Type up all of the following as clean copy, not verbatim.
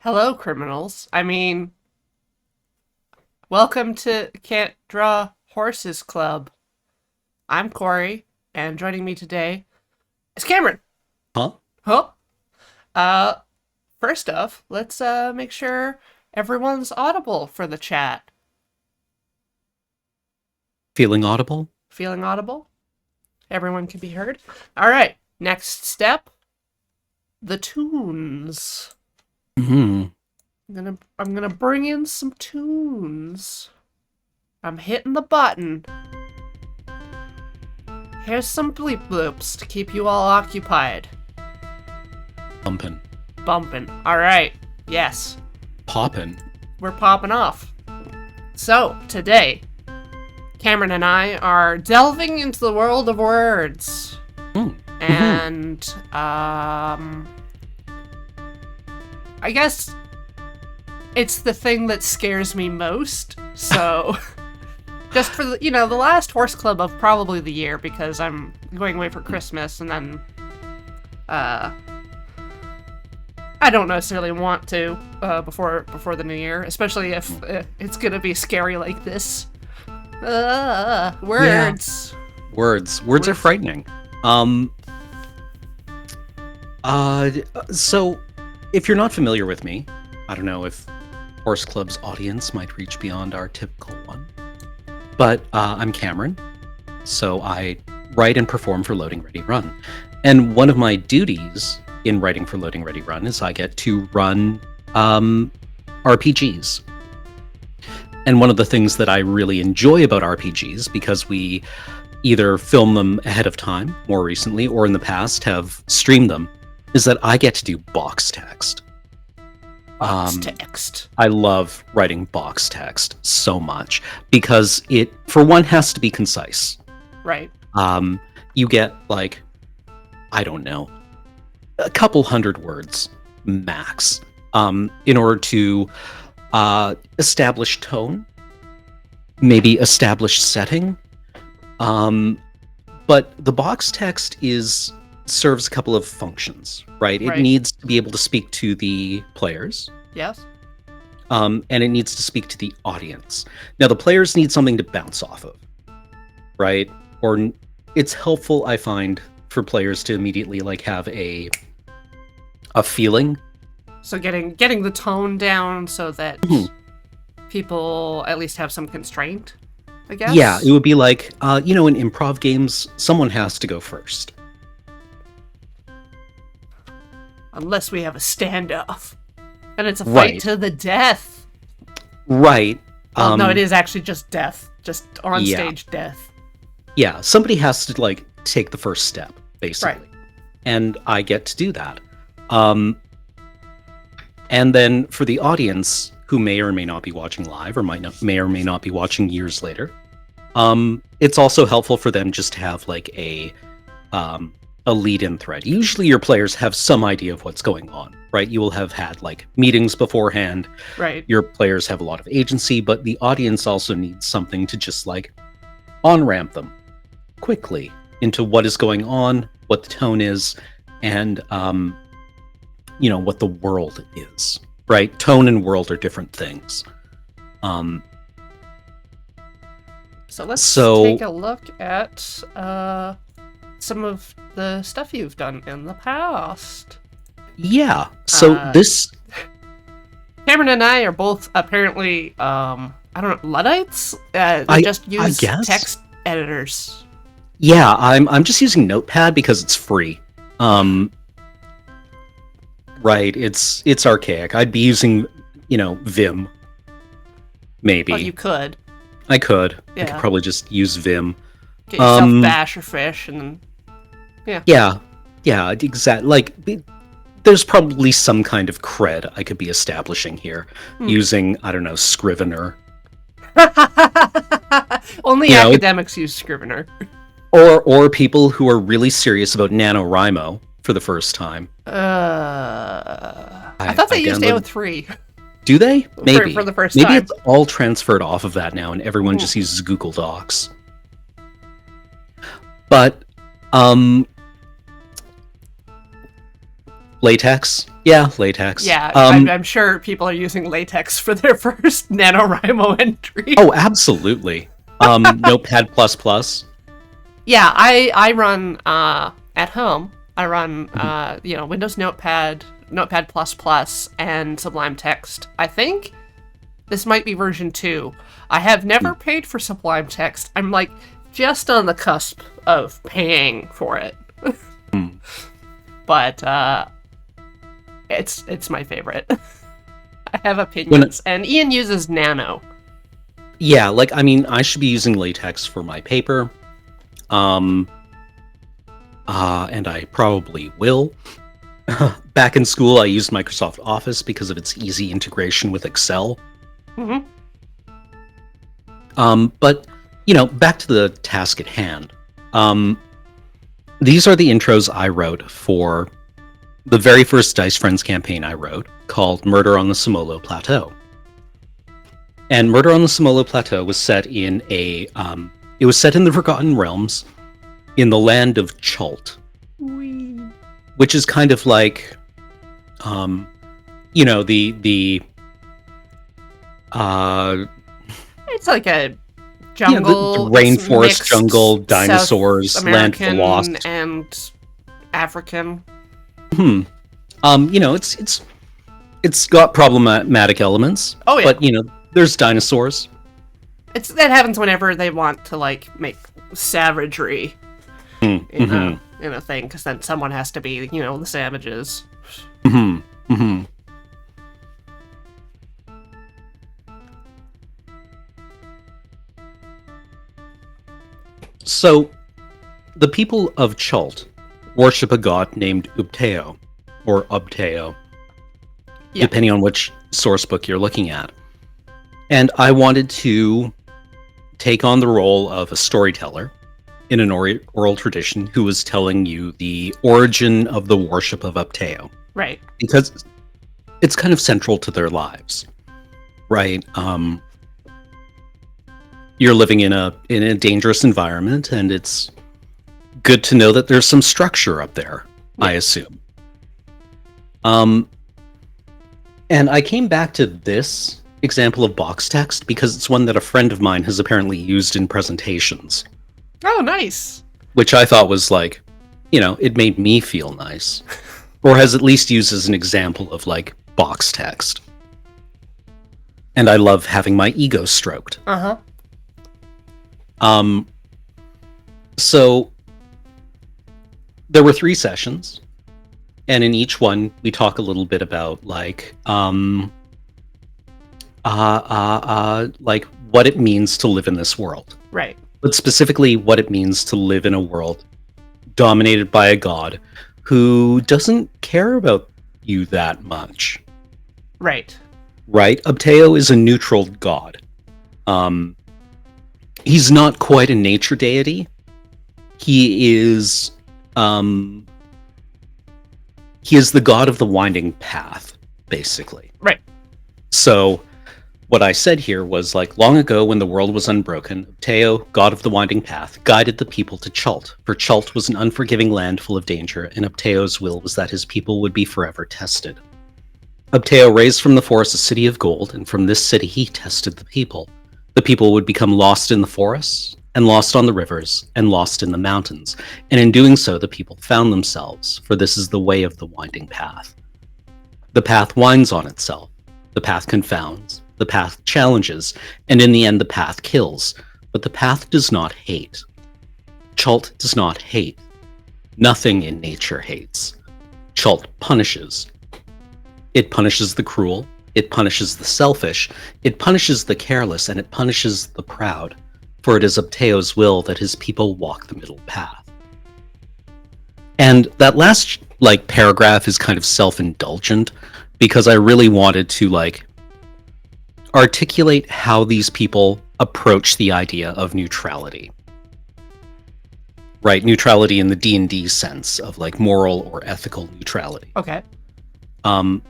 Hello, criminals. Welcome to Can't Draw Horses Club. I'm Corey, and joining me today is Cameron. Huh? Huh? Uh, First off, let's make sure everyone's audible for the chat. Feeling audible? Feeling audible? Everyone can be heard. All right. Next step: the tunes. Hmm. I'm gonna bring in some tunes. I'm hitting the button. Here's some bleep bloops to keep you all occupied. Bumpin'. Bumping. Alright. Yes. Poppin'. We're popping off. So, today, Cameron and I are delving into the world of words. Mm. And, I guess it's the thing that scares me most. So, just for the last horse club of probably the year, because I'm going away for Christmas, and then, I don't necessarily want to before the new year, especially if it's gonna be scary like this. Words. Words are frightening. Um. So, if you're not familiar with me, I don't know if Horse Club's audience might reach beyond our typical one, but I'm Cameron. So I write and perform for Loading Ready Run, and one of my duties in writing for Loading Ready Run is I get to run RPGs. And one of the things that I really enjoy about RPGs, because we either film them ahead of time, more recently, or in the past have streamed them, is that I get to do box text. Box text. I love writing box text so much because it, for one, has to be concise. Right. You get, like, I don't know, a couple hundred words max in order to establish tone, maybe establish setting. But the box text serves a couple of functions, right? It Right. needs to be able to speak to the players, Yes. and it needs to speak to the audience. Now, the players need something to bounce off of, right? Or it's helpful, I find, for players to immediately have a feeling. So getting the tone down so that people at least have some constraint, I guess. Yeah, it would be like, in improv games, someone has to go first. Unless we have a standoff, and it's a fight Right. to the death. Right. Well, no, it is actually just death, just on Yeah. stage death. Yeah, somebody has to, take the first step, basically. Right. And I get to do that. And then for the audience, who may or may not be watching live, or may or may not be watching years later, it's also helpful for them just to have a lead-in thread. Usually your players have some idea of what's going on, right? You will have had meetings beforehand. Right. Your players have a lot of agency, but the audience also needs something to just on-ramp them quickly into what is going on, what the tone is, and what the world is, right? Tone and world are different things. So let's So- take a look at some of the stuff you've done in the past. Yeah. So this Cameron and I are both apparently, I don't know, Luddites? They just use guess. text editors. Yeah, I'm just using Notepad because it's free. Right, it's archaic. I'd be using, Vim. Maybe. Well, you could. I could. I Yeah. could probably just use Vim. Get yourself Bash or Fish, and then... Yeah, exactly. There's probably some kind of cred I could be establishing here using, I don't know, Scrivener. Only academics use Scrivener. Or people who are really serious about NaNoWriMo for the first time. I thought they used downloaded- AO3. Do they? Maybe. For the first Maybe time. it's all transferred off of that now and everyone just uses Google Docs. But Latex? Yeah, latex. Yeah, I'm sure people are using latex for their first NaNoWriMo entry. Oh, absolutely. Notepad++. Yeah, I run at home. I run Windows Notepad, Notepad++, and Sublime Text. I think this might be version 2. I have never paid for Sublime Text. I'm like just on the cusp of paying for it. But it's my favorite. I have opinions, and Ian uses Nano. Yeah, like, I mean, I should be using latex for my paper. And I probably will. Back in school, I used Microsoft Office because of its easy integration with Excel. Mm-hmm. But, back to the task at hand. These are the intros I wrote for the very first Dice Friends campaign I wrote, called Murder on the Samolo Plateau. And Murder on the Samolo Plateau was set in it was set in the Forgotten Realms, in the land of Chult. Wee. Which is kind of like, the it's like a jungle, the rainforest jungle, dinosaurs, South land for American lost, and African. It's got problematic elements. Oh yeah, but there's dinosaurs. That happens whenever they want to make savagery in a thing, because then someone has to be the savages. So, the people of Chult worship a god named Ubteo, or Ubteo, depending on which source book you're looking at. And I wanted to take on the role of a storyteller in an oral tradition who was telling you the origin of the worship of Ubteo. Right. Because it's kind of central to their lives, right? You're living in a dangerous environment, and it's good to know that there's some structure up there, I assume. And I came back to this example of box text because it's one that a friend of mine has apparently used in presentations. Oh, nice. Which I thought was it made me feel nice. Or has at least used as an example of box text. And I love having my ego stroked. Uh-huh. So there were 3 sessions, and in each one we talk a little bit about what it means to live in this world. Right. But specifically what it means to live in a world dominated by a god who doesn't care about you that much. Right. Right? Ubteo is a neutral god. He's not quite a nature deity. He is the god of the winding path, basically. Right. So what I said here was long ago when the world was unbroken, Ubteo, god of the winding path, guided the people to Chult, for Chult was an unforgiving land full of danger, and Ubteo's will was that his people would be forever tested. Ubteo raised from the forest a city of gold, and from this city he tested the people. The people would become lost in the forests, and lost on the rivers, and lost in the mountains, and in doing so the people found themselves, for this is the way of the winding path. The path winds on itself, the path confounds, the path challenges, and in the end the path kills, but the path does not hate. Chult does not hate. Nothing in nature hates. Chult punishes. It punishes the cruel, it punishes the selfish, it punishes the careless, and it punishes the proud, for it is Ubteo's will that his people walk the middle path. And that last paragraph is kind of self-indulgent, because I really wanted to articulate how these people approach the idea of neutrality. Right, neutrality in the D&D sense of moral or ethical neutrality. Okay. I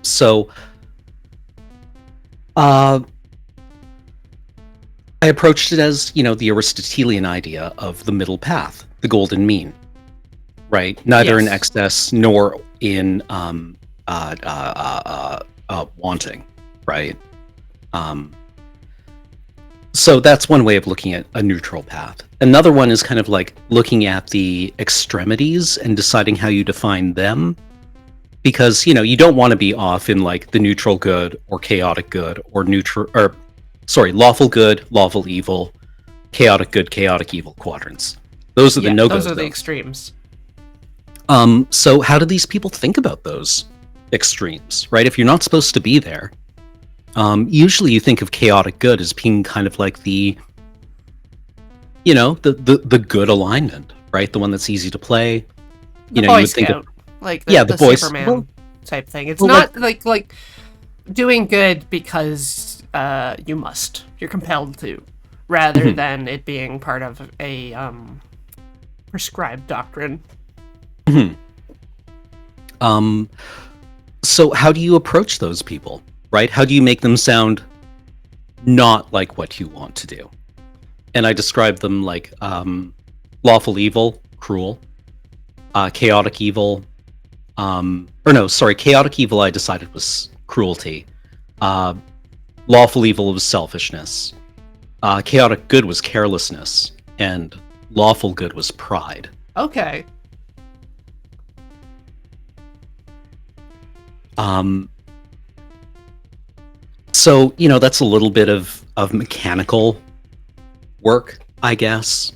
approached it as, the Aristotelian idea of the middle path, the golden mean. Right? Neither in excess nor in wanting, right? Um, so that's one way of looking at a neutral path. Another one is kind of like looking at the extremities and deciding how you define them, because you don't want to be off in like the neutral good or chaotic good or lawful good, lawful evil, chaotic good, chaotic evil quadrants. Those are the no-goes. Those are the extremes. So how do these people think about those extremes, right? If you're not supposed to be there, usually you think of chaotic good as being kind of like the good alignment, right? The one that's easy to play. The Boy Scout, like the Superman type thing. It's not like doing good because you must. You're compelled to, rather than it being part of a prescribed doctrine. So how do you approach those people, right? How do you make them sound not like what you want to do? And I describe them like lawful evil, cruel, chaotic evil, chaotic evil I decided was cruelty. Lawful evil was selfishness. Chaotic good was carelessness, and lawful good was pride. Okay. So, that's a little bit of mechanical work, I guess.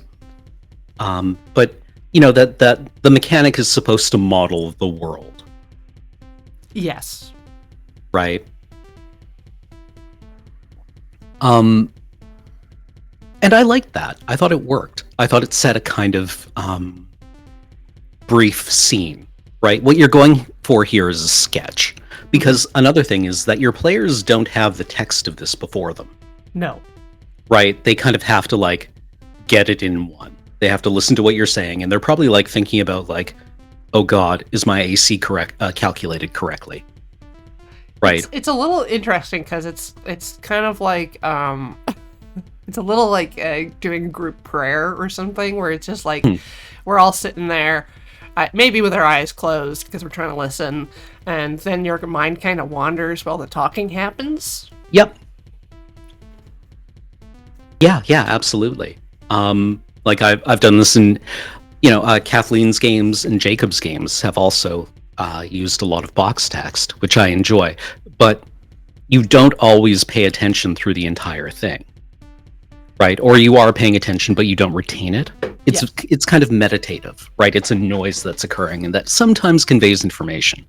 But, that the mechanic is supposed to model the world. Yes. Right? And I liked that. I thought it worked. I thought it set a kind of brief scene, right? What you're going for here is a sketch. Because another thing is that your players don't have the text of this before them. No. Right? They kind of have to, like, get it in one. They have to listen to what you're saying, and they're probably, like, thinking about, like, oh god, is my AC calculated correctly? Right. It's a little interesting, because it's kind of like, it's a little like doing group prayer or something, where it's just like, we're all sitting there, maybe with our eyes closed, because we're trying to listen, and then your mind kind of wanders while the talking happens. Yep. Yeah, absolutely. Like I've done this in, Kathleen's games and Jacob's games have also used a lot of box text, which I enjoy, but you don't always pay attention through the entire thing, right? Or you are paying attention, but you don't retain it. It's kind of meditative, right? It's a noise that's occurring and that sometimes conveys information.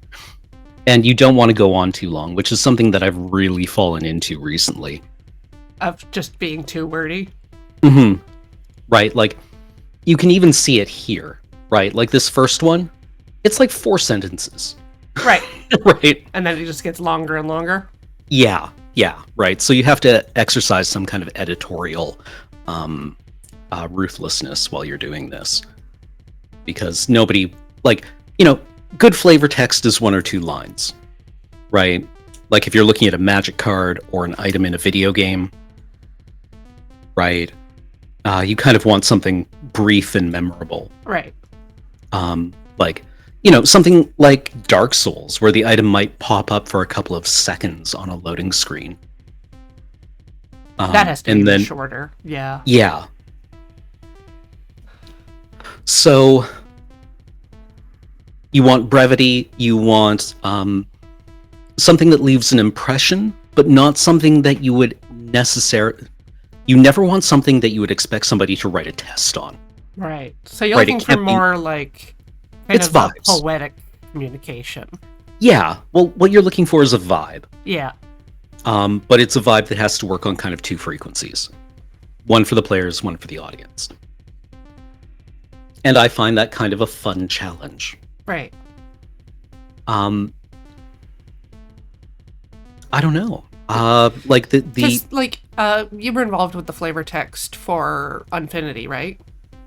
And you don't want to go on too long, which is something that I've really fallen into recently. Of just being too wordy? Mm-hmm. Right, like, you can even see it here, right? Like this first one, it's like 4 sentences. Right. Right. And then it just gets longer and longer? Yeah, right. So you have to exercise some kind of editorial ruthlessness while you're doing this. Because nobody, good flavor text is 1 or 2 lines, right? Like if you're looking at a magic card or an item in a video game, right? You kind of want something brief and memorable. Right. Something like Dark Souls, where the item might pop up for a couple of seconds on a loading screen. That has to be shorter. Yeah. Yeah. So you want brevity, you want something that leaves an impression, but not something that you would you never want something that you would expect somebody to write a test on. Right. So you're looking for more like kind of a poetic communication. Yeah. Well, what you're looking for is a vibe. Yeah. But it's a vibe that has to work on kind of 2 frequencies. One for the players, one for the audience. And I find that kind of a fun challenge. Right. I don't know. You were involved with the flavor text for Unfinity, right?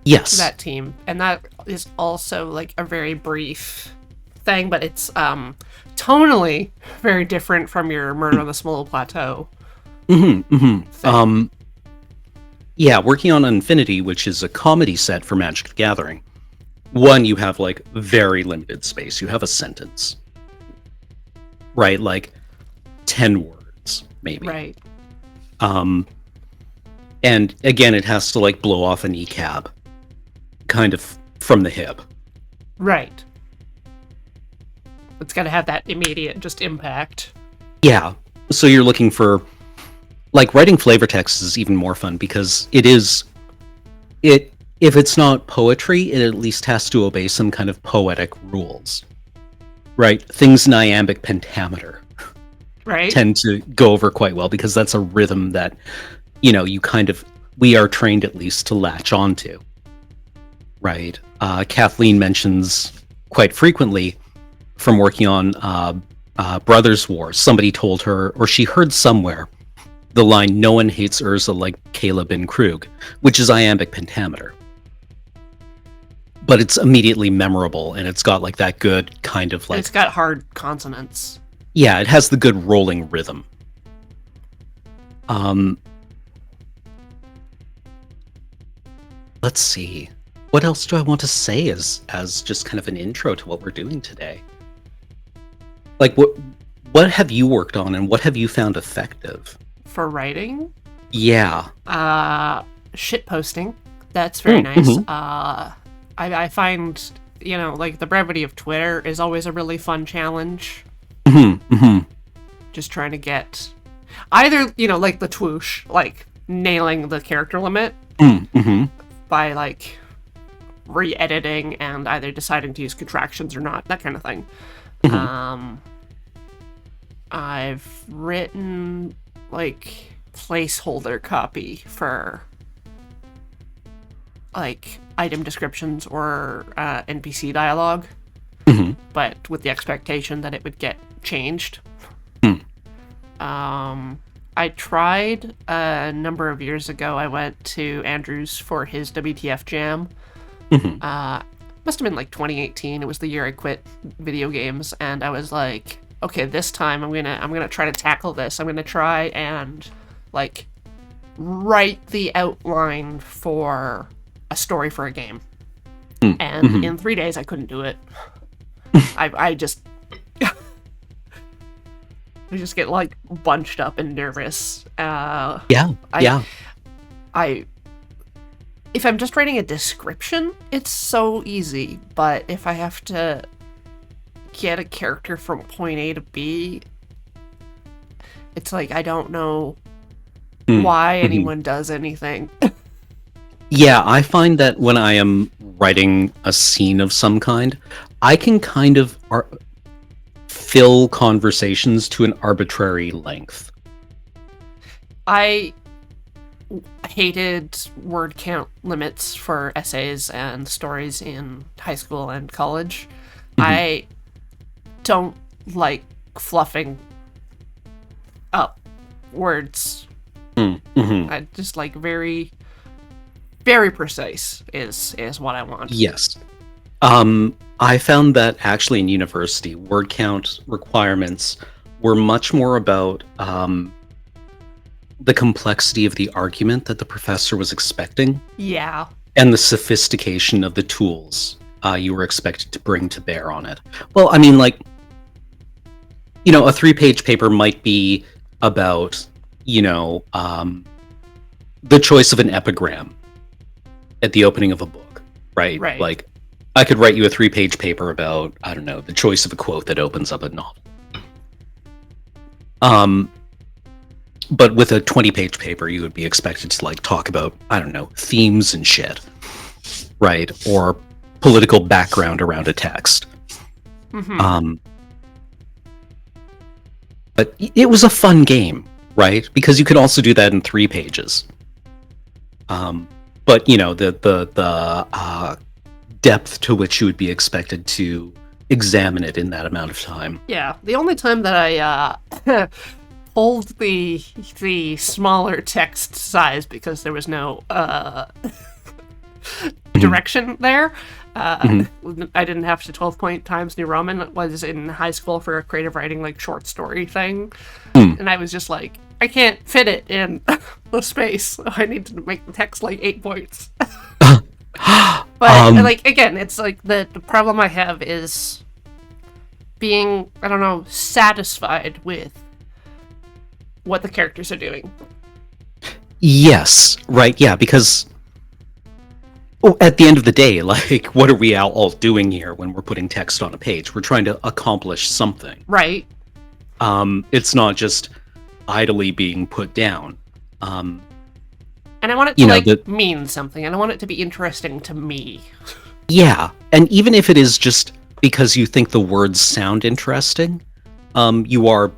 Yes. That team. And that is also like a very brief thing, but it's tonally very different from your Murder on the Small Plateau. Yeah, working on Unfinity, which is a comedy set for Magic the Gathering. One, you have like very limited space. You have a sentence. right? Like 10 words, maybe. Right. And again, it has to like blow off a kneecap, kind of from the hip. Right. It's got to have that immediate just impact. Yeah. So you're looking for, like, writing flavor text is even more fun because if it's not poetry, it at least has to obey some kind of poetic rules, right? Things in iambic pentameter Right. tend to go over quite well because that's a rhythm that, we are trained at least to latch onto, right? Kathleen mentions quite frequently from working on Brothers War, somebody told her, or she heard somewhere, the line, "No one hates Urza like Caleb and Krug," which is iambic pentameter. But it's immediately memorable, and it's got like that good kind of like... It's got hard consonants. Yeah, it has the good rolling rhythm. Let's see. What else do I want to say as just kind of an intro to what we're doing today? Like, what have you worked on, and what have you found effective? For writing? Yeah. Shit posting. That's very nice. Mm-hmm. I find, like the brevity of Twitter is always a really fun challenge. Mm-hmm. Mm-hmm. Just trying to get either, like the twoosh, like nailing the character limit Mm-hmm. by like re-editing and either deciding to use contractions or not, that kind of thing. Mm-hmm. I've written like placeholder copy for like item descriptions or NPC dialogue, Mm-hmm. but with the expectation that it would get changed. I tried a number of years ago. I went to Andrews for his WTF Jam. Mm-hmm. Must have been like 2018. It was the year I quit video games, and I was like, okay, this time I'm gonna try to tackle this. I'm gonna try and like write the outline for a story for a game. And in 3 days I couldn't do it. I just I just get like bunched up and nervous. Yeah. If I'm just writing a description, it's so easy. But if I have to get a character from point A to B, it's like I don't know why anyone does anything. Yeah, I find that when I am writing a scene of some kind, I can kind of fill conversations to an arbitrary length. I hated word count limits for essays and stories in high school and college. I don't like fluffing up words. I just like very, very precise is what I want. Yes. I found that actually in university, word count requirements were much more about the complexity of the argument that the professor was expecting. Yeah. And the sophistication of the tools you were expected to bring to bear on it. Well, I mean, like, a 3-page paper might be about, the choice of an epigram at the opening of a book, right? Right. Like, I could write you a 3-page paper about, I don't know, the choice of a quote that opens up a novel. But with a 20-page paper, you would be expected to, like, talk about, I don't know, themes and shit, right? Or political background around a text. But it was a fun game, right? Because you could also do that in 3 pages. But, the depth to which you would be expected to examine it in that amount of time. Yeah. The only time that I pulled the smaller text size because there was no direction there. I didn't have to 12-point Times New Roman. Was in high school for a creative writing like short story thing, and I was just like, I can't fit it in the space. So I need to make the text like 8 points. But like again, it's like the problem I have is being, I don't know, satisfied with what the characters are doing. Yes, right, yeah, because at the end of the day, like, what are we all doing here when we're putting text on a page? We're trying to accomplish something. Right. It's not just idly being put down. And I want it to, mean something, and I want it to be interesting to me. Yeah, and even if it is just because you think the words sound interesting, you are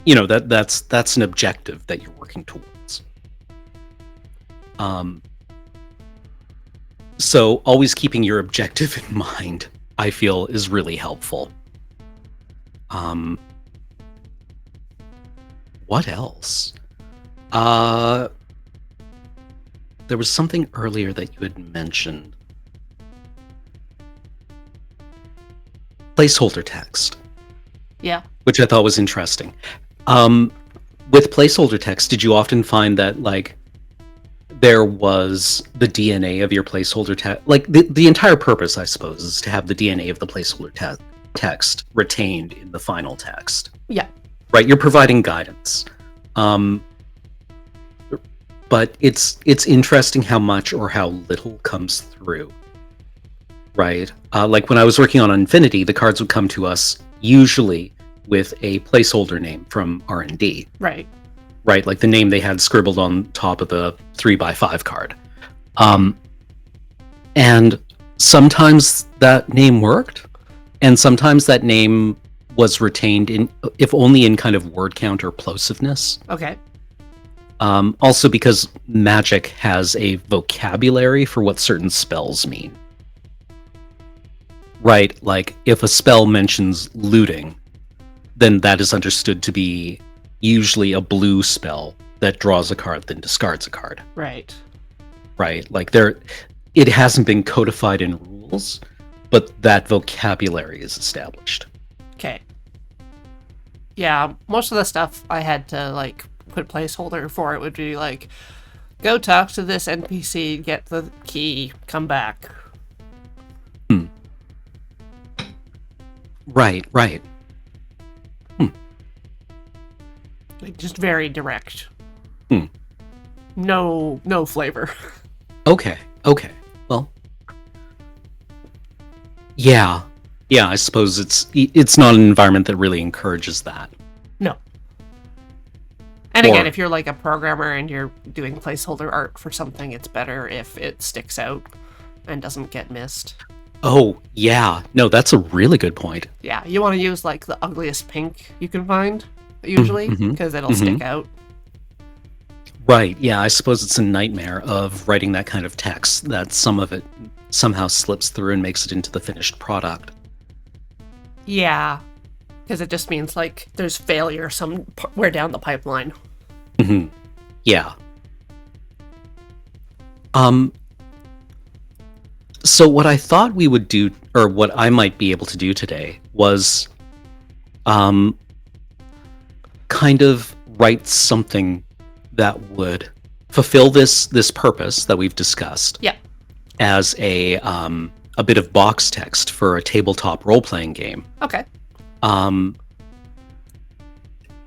that's an objective that you're working towards. So always keeping your objective in mind, I feel, is really helpful. What else? There was something earlier that you had mentioned. Placeholder text. Yeah. Which I thought was interesting. With placeholder text, did you often find that, like, there was the DNA of your placeholder text? Like, the entire purpose, I suppose, is to have the DNA of the placeholder text retained in the final text. Yeah. Right, you're providing guidance. But it's interesting how much or how little comes through. Right? Like when I was working on Infinity, the cards would come to us usually with a placeholder name from R&D. Right. Right, like the name they had scribbled on top of the 3x5 card. And sometimes that name worked, and sometimes that name was retained in, if only in kind of word count or plosiveness. Okay. Also because Magic has a vocabulary for what certain spells mean. Right, like if a spell mentions looting, then that is understood to be usually a blue spell that draws a card then discards a card. Right. Right, like it hasn't been codified in rules, but that vocabulary is established. Okay. Yeah, most of the stuff I had to, like, put placeholder for it would be like, go talk to this NPC, get the key, come back. Right. Like, just very direct. No flavor. Okay. Well, yeah, I suppose it's not an environment that really encourages that. No. And again, if you're like a programmer and you're doing placeholder art for something, it's better if it sticks out and doesn't get missed. Oh, yeah. No, that's a really good point. Yeah, you want to use like the ugliest pink you can find, usually, because it'll stick out. Right, yeah, I suppose it's a nightmare of writing that kind of text, that some of it somehow slips through and makes it into the finished product. Yeah, because it just means like there's failure somewhere down the pipeline. Yeah. So what I thought we would do, or what I might be able to do today, was kind of write something that would fulfill this purpose that we've discussed. Yeah. As a bit of box text for a tabletop role-playing game. Okay. And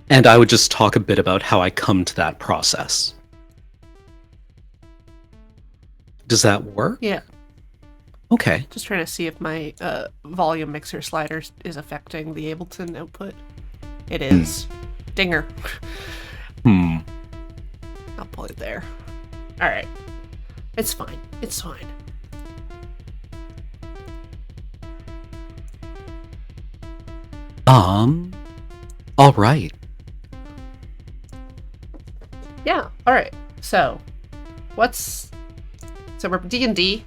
I would just talk a bit about how I come to that process. Does that work? Yeah. Okay. Just trying to see if my volume mixer slider is affecting the Ableton output. It is. Dinger. I'll pull it there. All right. It's fine. All right. Yeah. All right. So, we're D&D.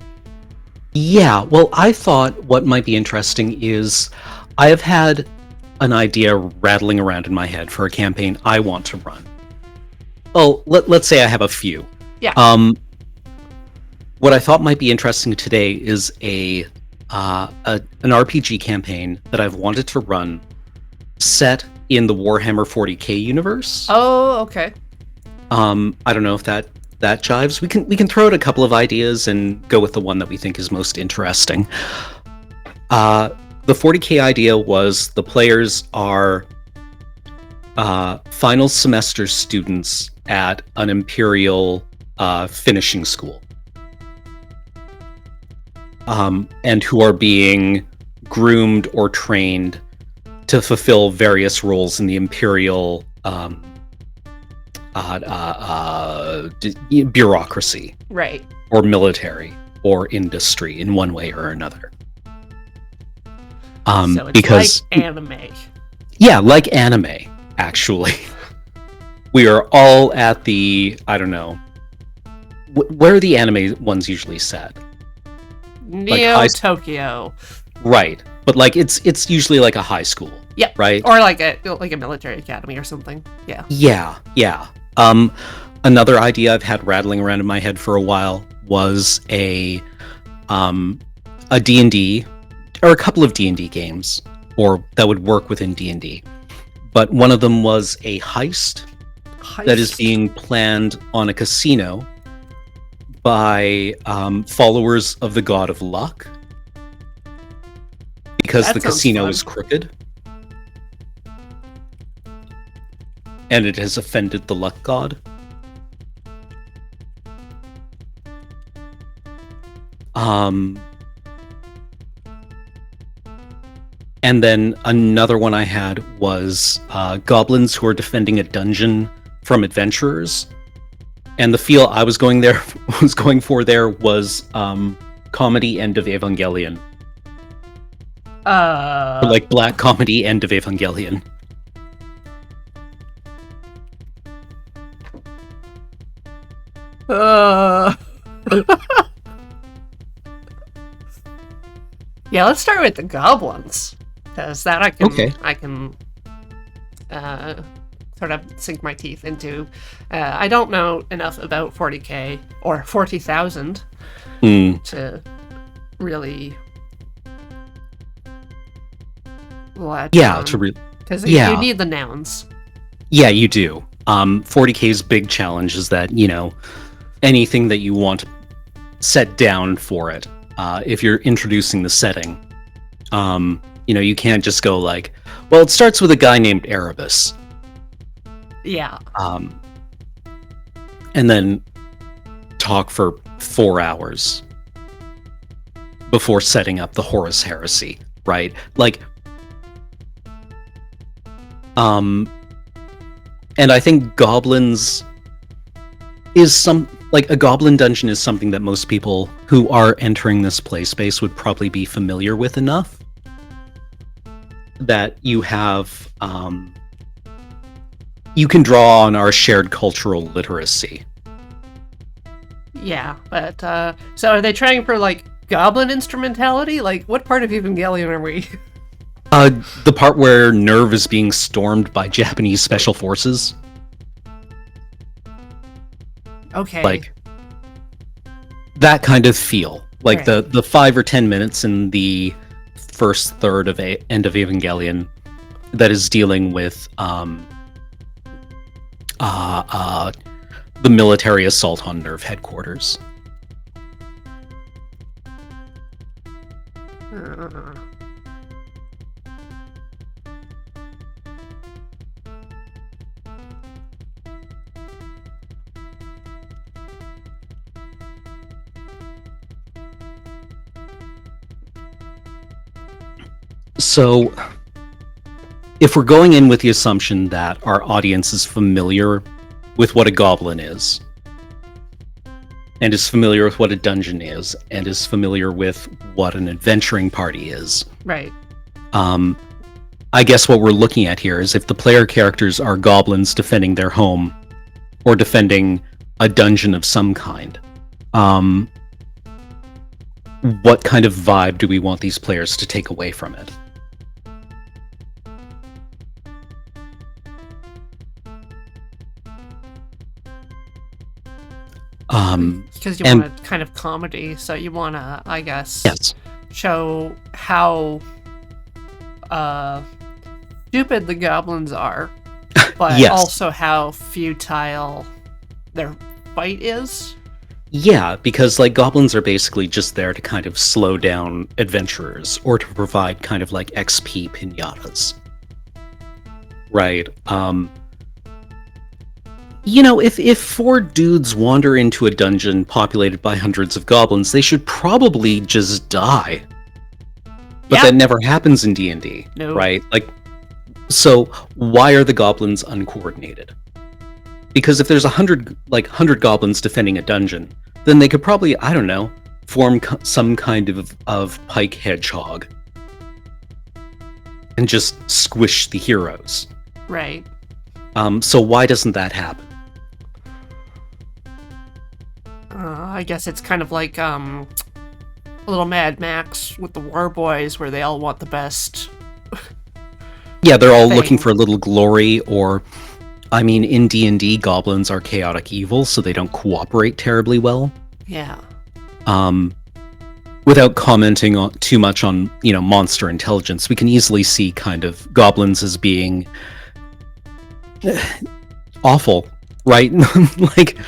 Yeah, well, I thought what might be interesting is I have had an idea rattling around in my head for a campaign I want to run. Well, let's say I have a few. Yeah. What I thought might be interesting today is an RPG campaign that I've wanted to run set in the Warhammer 40K universe. Oh, okay. I don't know if that jives. We can throw out a couple of ideas and go with the one that we think is most interesting. the 40K idea was the players are final semester students at an Imperial finishing school, and who are being groomed or trained to fulfill various roles in the Imperial bureaucracy, Right. or military, or industry in one way or another. So it's Because like anime. yeah, like anime, actually. We are all at the, I don't know, where are the anime ones usually set? Neo high- Tokyo. Right, but like it's usually like a high school. Yeah. Right. Or like a military academy or something. Yeah. Yeah. Another idea I've had rattling around in my head for a while was a D&D, or a couple of D&D games, or that would work within D&D. But one of them was a heist that is being planned on a casino by followers of the God of Luck, because That the sounds casino fun. is crooked and it has offended the luck god. And then another one I had was goblins who are defending a dungeon from adventurers. And the feel I was going for there was comedy End of Evangelion. Or like black comedy End of Evangelion. Yeah, let's start with the goblins, because that I can sort of sink my teeth into. I don't know enough about 40K or 40,000 to really let because you need the nouns. Yeah, you do. 40K's big challenge is that, anything that you want set down for it, if you're introducing the setting, you can't just go like, well, it starts with a guy named Erebus. Yeah. And then talk for 4 hours before setting up the Horus Heresy, right? Like, and I think goblins is a goblin dungeon is something that most people who are entering this play space would probably be familiar with enough that you have, you can draw on our shared cultural literacy. Yeah, but, so are they trying for, like, goblin instrumentality? Like, what part of Evangelion are we? The part where Nerve is being stormed by Japanese special forces. Okay. Like, that kind of feel. Like, Right. the 5 or 10 minutes in the first third of End of Evangelion that is dealing with, the military assault on Nerve headquarters. So, if we're going in with the assumption that our audience is familiar with what a goblin is, and is familiar with what a dungeon is, and is familiar with what an adventuring party is, Right. I guess what we're looking at here is if the player characters are goblins defending their home, or defending a dungeon of some kind, what kind of vibe do we want these players to take away from it? Because you and- want a kind of comedy, so you want to, I guess, Yes. show how stupid the goblins are, but Yes. also how futile their fight is. Yeah, because like goblins are basically just there to kind of slow down adventurers or to provide kind of like XP pinatas. Right. If four dudes wander into a dungeon populated by hundreds of goblins, they should probably just die. But Yeah. that never happens in D&D, No. right? Like, so why are the goblins uncoordinated? Because if there's 100 goblins defending a dungeon, then they could probably, I don't know, form some kind of pike hedgehog and just squish the heroes. Right. So why doesn't that happen? I guess it's kind of like a little Mad Max with the War Boys, where they all want the best. Yeah, they're all thing. looking for a little glory, or, I mean, in D&D, goblins are chaotic evil, so they don't cooperate terribly well. Yeah. Without commenting too much on, monster intelligence, we can easily see kind of goblins as being awful, right? Like,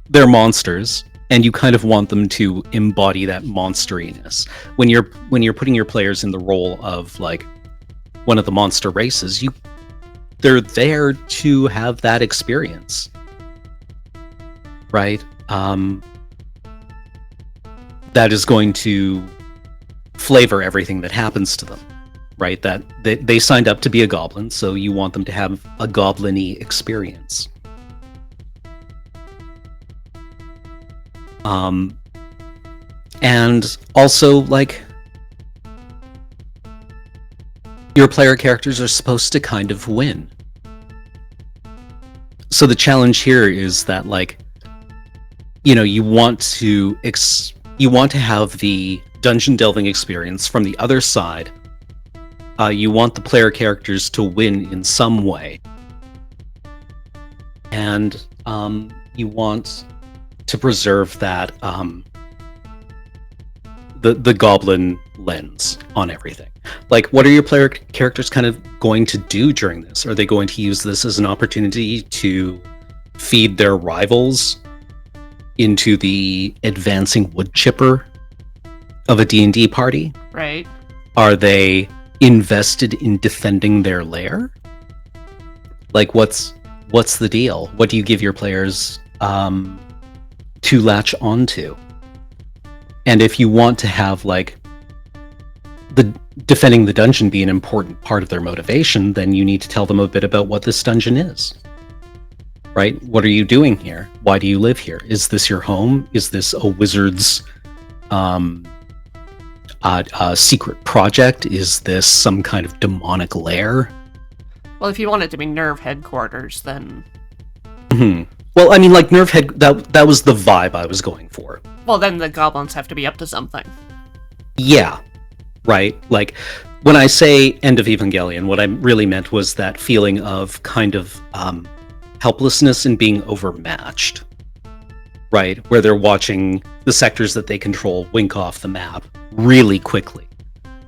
they're monsters, and you kind of want them to embody that monsteriness. When you're putting your players in the role of like one of the monster races, they're there to have that experience, right? That is going to flavor everything that happens to them, right? That they signed up to be a goblin, so you want them to have a goblin-y experience. And also, like, your player characters are supposed to kind of win. So the challenge here is that, like, you want to have the dungeon delving experience from the other side. You want the player characters to win in some way, and you want to preserve that the goblin lens on everything. Like, what are your player characters kind of going to do during this? Are they going to use this as an opportunity to feed their rivals into the advancing wood chipper of a D&D party? Right. Are they invested in defending their lair? Like, what's the deal? What do you give your players to latch onto? And if you want to have, like, the defending the dungeon be an important part of their motivation, then you need to tell them a bit about what this dungeon is. Right? What are you doing here? Why do you live here? Is this your home? Is this a wizard's secret project? Is this some kind of demonic lair? Well, if you want it to be Nerve headquarters, then... Well, I mean, like, Nerve Head, that was the vibe I was going for. Well, then the goblins have to be up to something. Yeah, right? Like, when I say End of Evangelion, what I really meant was that feeling of kind of helplessness and being overmatched, right? Where they're watching the sectors that they control wink off the map really quickly,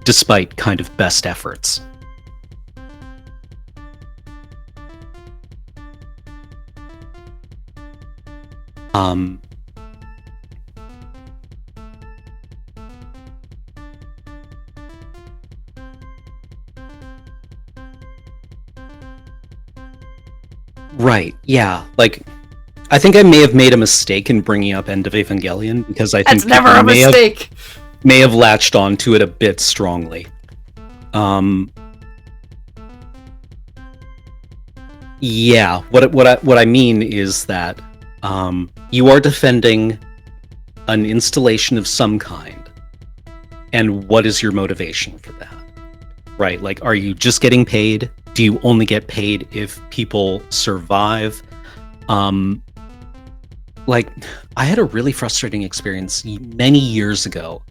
despite kind of best efforts. Right, yeah. Like, I think I may have made a mistake in bringing up End of Evangelion, because I think That's never a mistake! May have latched onto it a bit strongly. Yeah, what I mean is that you are defending an installation of some kind, and what is your motivation for that? Right? Like, are you just getting paid? Do you only get paid if people survive? Like, I had a really frustrating experience many years ago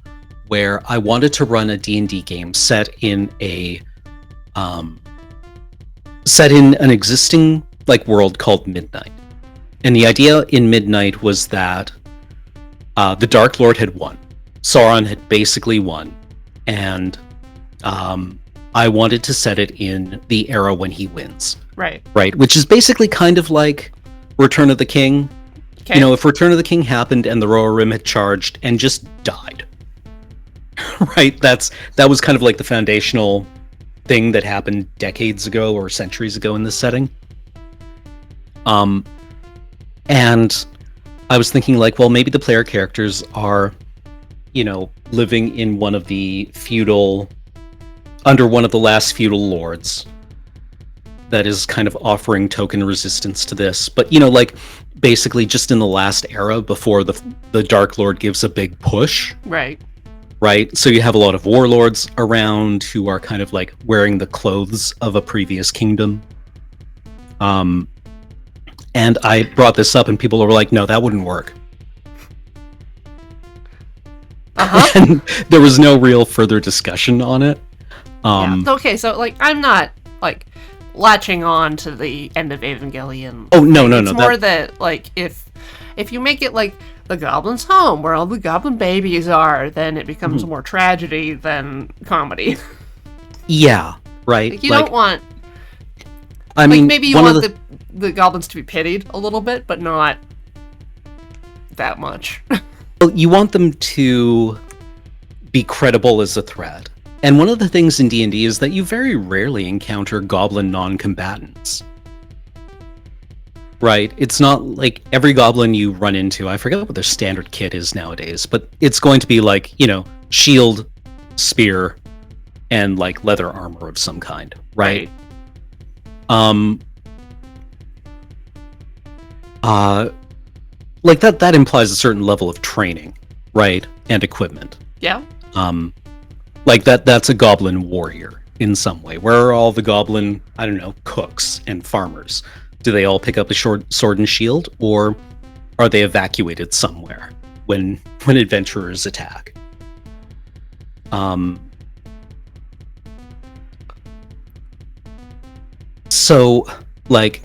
where I wanted to run a D&D game set in an existing, like, world called Midnight. And the idea in Midnight was that the Dark Lord had won. Sauron had basically won. And I wanted to set it in the era when he wins. Right. Right, which is basically kind of like Return of the King. Okay. You know, if Return of the King happened and the Rohirrim had charged and just died, right? That was kind of like the foundational thing that happened decades ago or centuries ago in this setting. And I was thinking, like, well, maybe the player characters are, you know, living in one of the under one of the last feudal lords that is kind of offering token resistance to this. But, you know, like, basically just in the last era before the Dark Lord gives a big push. Right. Right? So you have a lot of warlords around who are kind of like wearing the clothes of a previous kingdom. And I brought this up and people were like, no, that wouldn't work. And there was no real further discussion on it. Yeah. Okay, so, like, I'm not, like, latching on to the end of Evangelion. Oh, no. It's more that, like, if you make it, like, the goblin's home, where all the goblin babies are, then it becomes more tragedy than comedy. Yeah, right. Like, you don't want... I mean, maybe you want the goblins to be pitied a little bit, but not that much. Well, you want them to be credible as a threat. And one of the things in D&D is that you very rarely encounter goblin non-combatants. Right? It's not like every goblin you run into, I forget what their standard kit is nowadays, but it's going to be like, you know, shield, spear, and like leather armor of some kind, right? Like that implies a certain level of training, right? And equipment. Yeah. Like that's a goblin warrior in some way. Where are all the goblin, I don't know, cooks and farmers? Do they all pick up a short sword and shield, or are they evacuated somewhere when adventurers attack? So, like,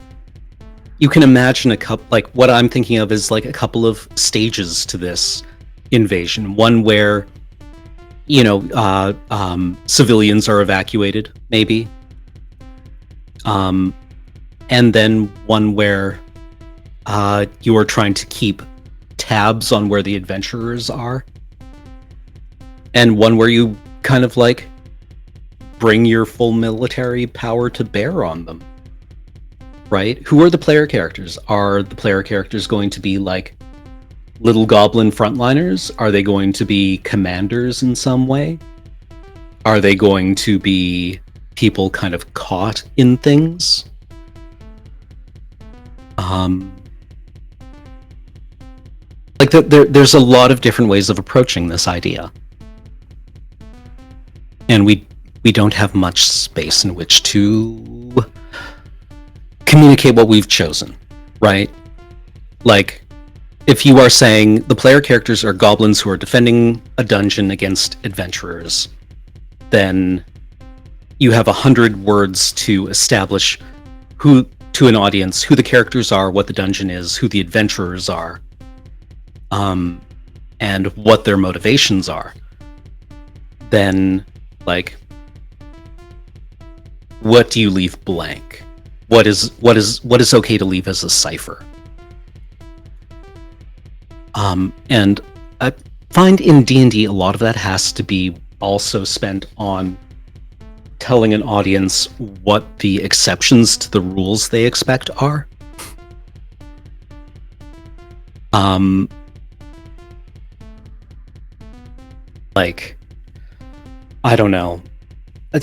you can imagine like what I'm thinking of is like a couple of stages to this invasion. One where, you know, civilians are evacuated, maybe. And then one where you are trying to keep tabs on where the adventurers are. And one where you kind of like bring your full military power to bear on them. Right? Who are the player characters? Are the player characters going to be like little goblin frontliners? Are they going to be commanders in some way? Are they going to be people kind of caught in things? Like there's a lot of different ways of approaching this idea. And we don't have much space in which to communicate what we've chosen, right? Like, if you are saying the player characters are goblins who are defending a dungeon against adventurers, then you have 100 words to establish who, to an audience, who the characters are, what the dungeon is, who the adventurers are, and what their motivations are. Then, like, what do you leave blank? What is okay to leave as a cipher? And I find in D&D a lot of that has to be also spent on telling an audience what the exceptions to the rules they expect are. Like, I don't know.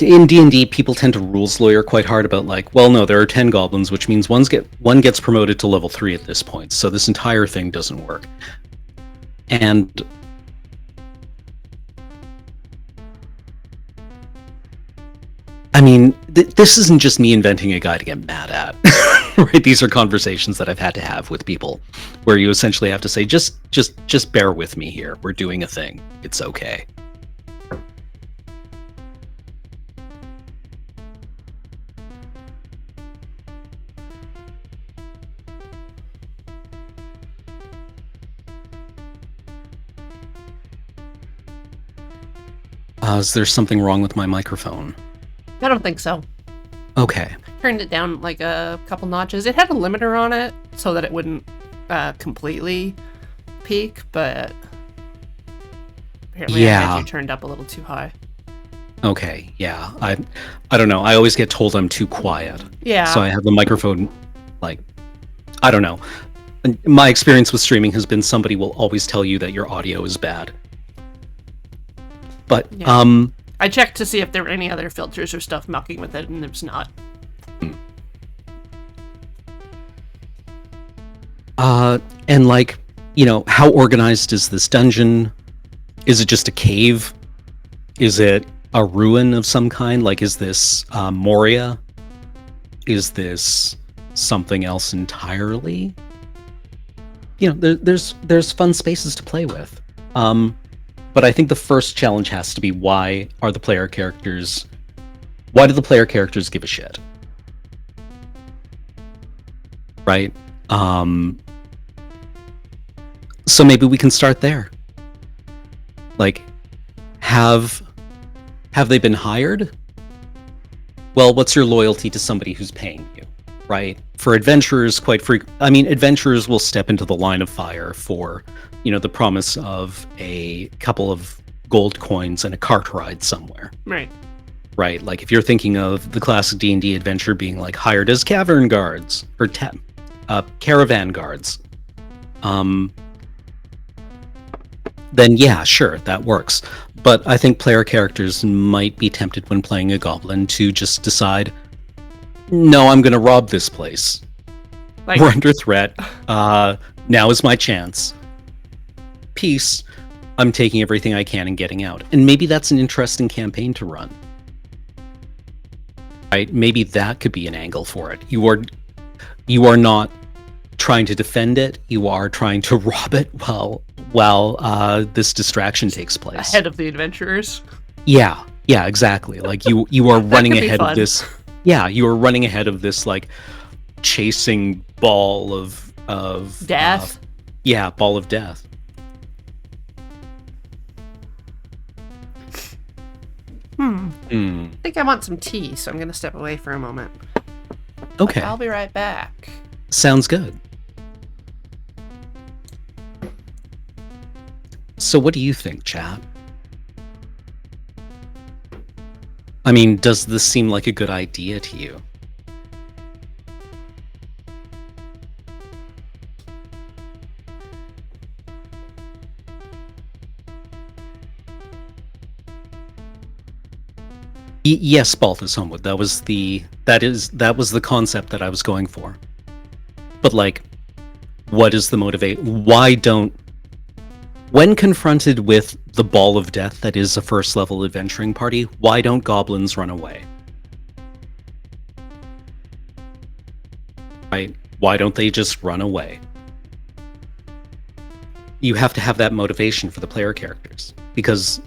In D&D, people tend to rules lawyer quite hard about like, well, no, there are 10 goblins, which means one gets promoted to level 3 at this point, so this entire thing doesn't work. And I mean, this isn't just me inventing a guy to get mad at, right? These are conversations that I've had to have with people, where you essentially have to say, just bear with me here. We're doing a thing. It's okay. Is there something wrong with my microphone? I don't think so. Okay. Turned it down like a couple notches. It had a limiter on it so that it wouldn't completely peak, but apparently I had you turned up a little too high. Okay, yeah. I don't know. I always get told I'm too quiet. Yeah. So I have the microphone, like, I don't know. My experience with streaming has been somebody will always tell you that your audio is bad. But, yeah. I checked to see if there were any other filters or stuff mucking with it, and there's not. And like, you know, how organized is this dungeon? Is it just a cave? Is it a ruin of some kind? Like, is this Moria? Is this something else entirely? You know, there's fun spaces to play with. But I think the first challenge has to be, why do the player characters give a shit? Right? So maybe we can start there. Like, have they been hired? Well, what's your loyalty to somebody who's paying you, right? For adventurers, adventurers will step into the line of fire for, you know, the promise of a couple of gold coins and a cart ride somewhere. Right. Right. Like, if you're thinking of the classic D&D adventure being like hired as cavern guards or caravan guards, then yeah, sure, that works. But I think player characters might be tempted when playing a goblin to just decide, no, I'm going to rob this place. Like, we're under threat. Now is my chance. Peace. I'm taking everything I can and getting out. And maybe that's an interesting campaign to run. Right? Maybe that could be an angle for it. You are not trying to defend it. You are trying to rob it while this distraction takes place. Ahead of the adventurers. Yeah, exactly. Like, you are running ahead of this. Yeah, you are running ahead of this, like, chasing ball of death. Ball of death. I think I want some tea, so I'm going to step away for a moment. Okay. But I'll be right back. Sounds good. So what do you think, chat? I mean, does this seem like a good idea to you? Yes, Balthus Homewood. That was the concept that I was going for. But, like, what is the when confronted with the ball of death that is a first level adventuring party, why don't goblins run away? Right? Why don't they just run away? You have to have that motivation for the player characters. Because,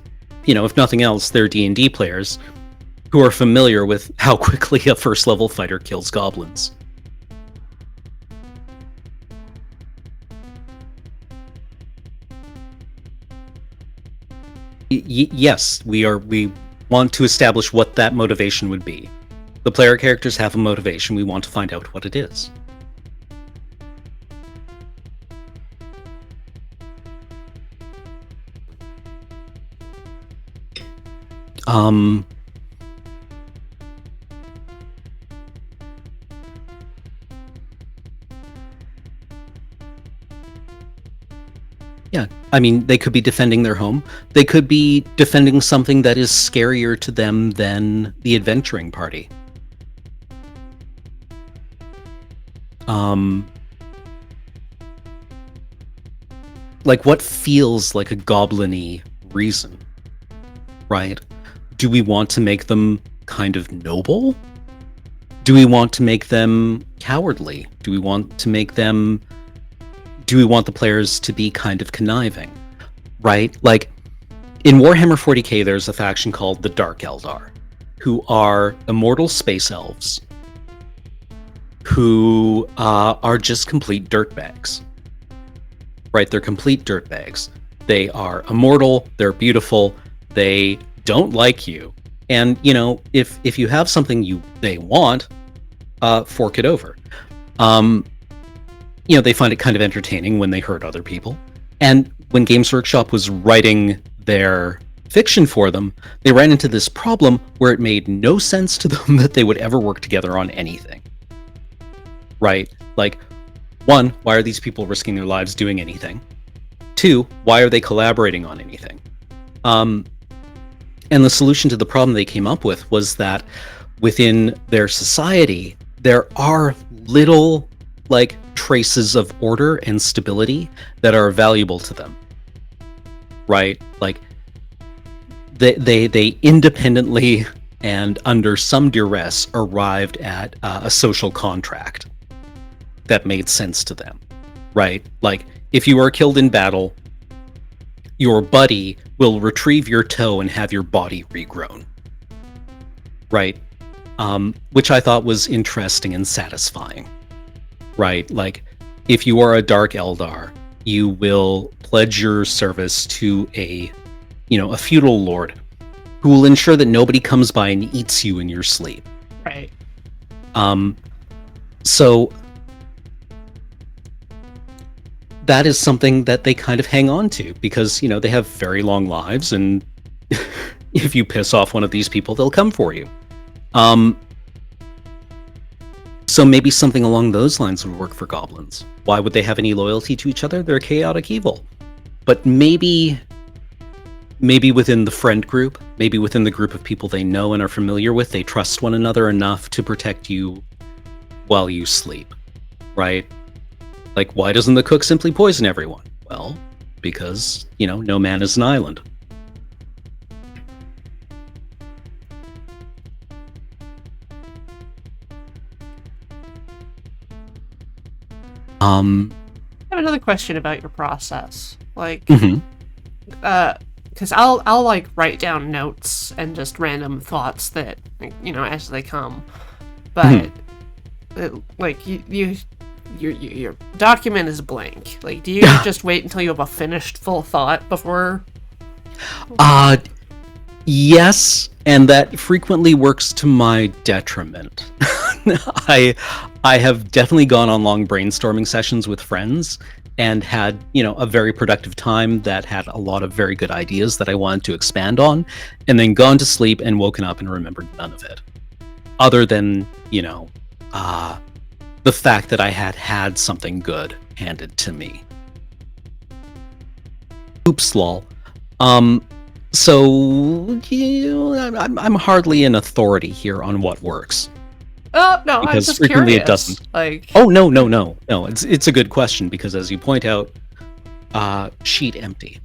you know, if nothing else, they're D&D players who are familiar with how quickly a first level fighter kills goblins. Yes, we want to establish what that motivation would be. The player characters have a motivation. We want to find out what it is. Yeah, I mean, they could be defending their home. They could be defending something that is scarier to them than the adventuring party. Like, what feels like a goblin-y reason, right? Do we want to make them kind of noble? Do we want to make them cowardly? Do we want the players to be kind of conniving, right? Like, in Warhammer 40k, there's a faction called the Dark Eldar, who are immortal space elves, who are just complete dirtbags, right? They're complete dirtbags. They are immortal, they're beautiful, they don't like you. And, you know, if you have something they want, fork it over. they find it kind of entertaining when they hurt other people. And when Games Workshop was writing their fiction for them, they ran into this problem where it made no sense to them that they would ever work together on anything. Right? Like, one, why are these people risking their lives doing anything? Two, why are they collaborating on anything? And the solution to the problem they came up with was that within their society, there are little, like, traces of order and stability that are valuable to them. Right? Like, they independently and under some duress arrived at a social contract that made sense to them. Right? Like, if you are killed in battle, your buddy will retrieve your toe and have your body regrown. Right? Which I thought was interesting and satisfying. Right? Like, if you are a Dark Eldar, you will pledge your service to a feudal lord who will ensure that nobody comes by and eats you in your sleep. Right. So that is something that they kind of hang on to because, they have very long lives, and if you piss off one of these people, they'll come for you. So maybe something along those lines would work for goblins. Why would they have any loyalty to each other? They're chaotic evil. But maybe within the friend group, maybe within the group of people they know and are familiar with, they trust one another enough to protect you while you sleep, right? Like, why doesn't the cook simply poison everyone? Well, because, no man is an island. I have another question about your process. Like, because I'll like write down notes and just random thoughts that as they come, but like your document is blank. Like, do you just wait until you have a finished full thought before? Yes, and that frequently works to my detriment. I have definitely gone on long brainstorming sessions with friends and had, a very productive time that had a lot of very good ideas that I wanted to expand on, and then gone to sleep and woken up and remembered none of it. Other than, the fact that I had something good handed to me. Oops, lol. So, I'm hardly an authority here on what works. Oh, no, because I'm just frequently curious. It doesn't. Like, oh no. It's a good question because, as you point out, sheet empty.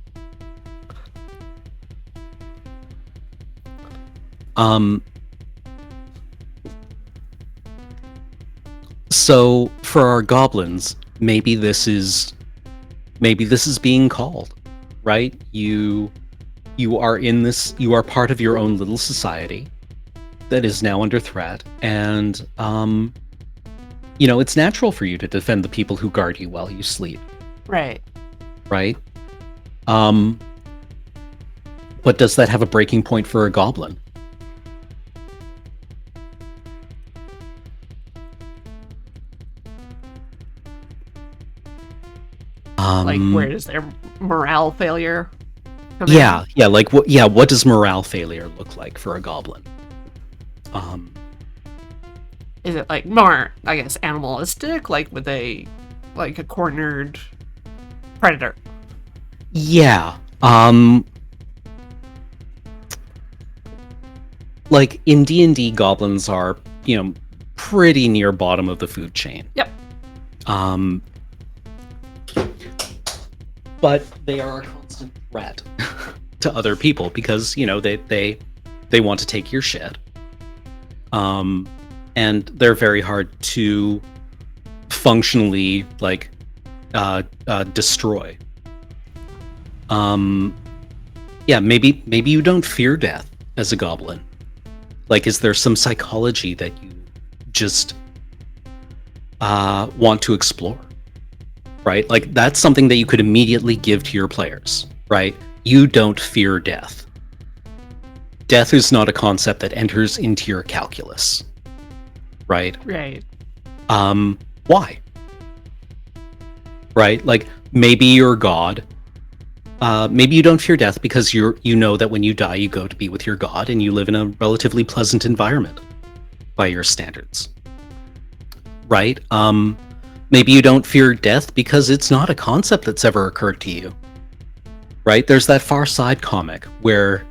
So for our goblins, maybe this is being called, right? You are in this. You are part of your own little society that is now under threat, and it's natural for you to defend the people who guard you while you sleep. Right. But does that have a breaking point for a goblin? Like, where does their morale failure come in? Like what does morale failure look like for a goblin? Is it like more, I guess, animalistic, like with a cornered predator? Yeah. Like in D&D, goblins are, pretty near bottom of the food chain. Yep. But they are a constant threat to other people because, they want to take your shit. And they're very hard to functionally destroy. Maybe you don't fear death as a goblin. Like, is there some psychology that you just want to explore? Right? Like, that's something that you could immediately give to your players, right? You don't fear death. Death is not a concept that enters into your calculus. Right? Right. Why? right? Like maybe you're God. Maybe you don't fear death because you know that when you die, you go to be with your God, and you live in a relatively pleasant environment by your standards, right? Maybe you don't fear death because it's not a concept that's ever occurred to you, right? There's that Far Side comic where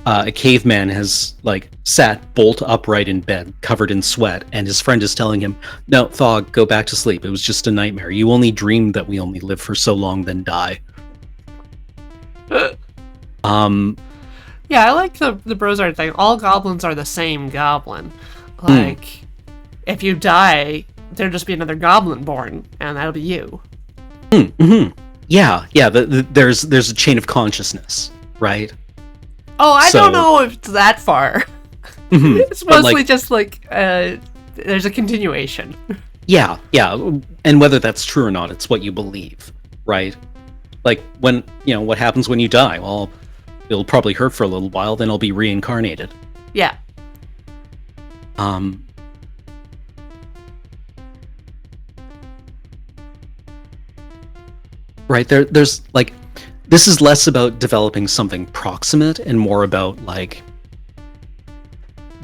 a caveman has like sat bolt upright in bed, covered in sweat, and his friend is telling him, "No, Thog, go back to sleep. It was just a nightmare. You only dreamed that we only live for so long, then die." Yeah, I like the Brozard thing. All goblins are the same goblin. Like, if you die, there'll just be another goblin born, and that'll be you. Yeah. There's a chain of consciousness, right? Oh, I don't know if it's that far. It's mostly just like there's a continuation. Yeah, and whether that's true or not, it's what you believe, right? Like when what happens when you die? Well, it'll probably hurt for a little while, then it'll be reincarnated. Yeah. Right, there's like, this is less about developing something proximate and more about like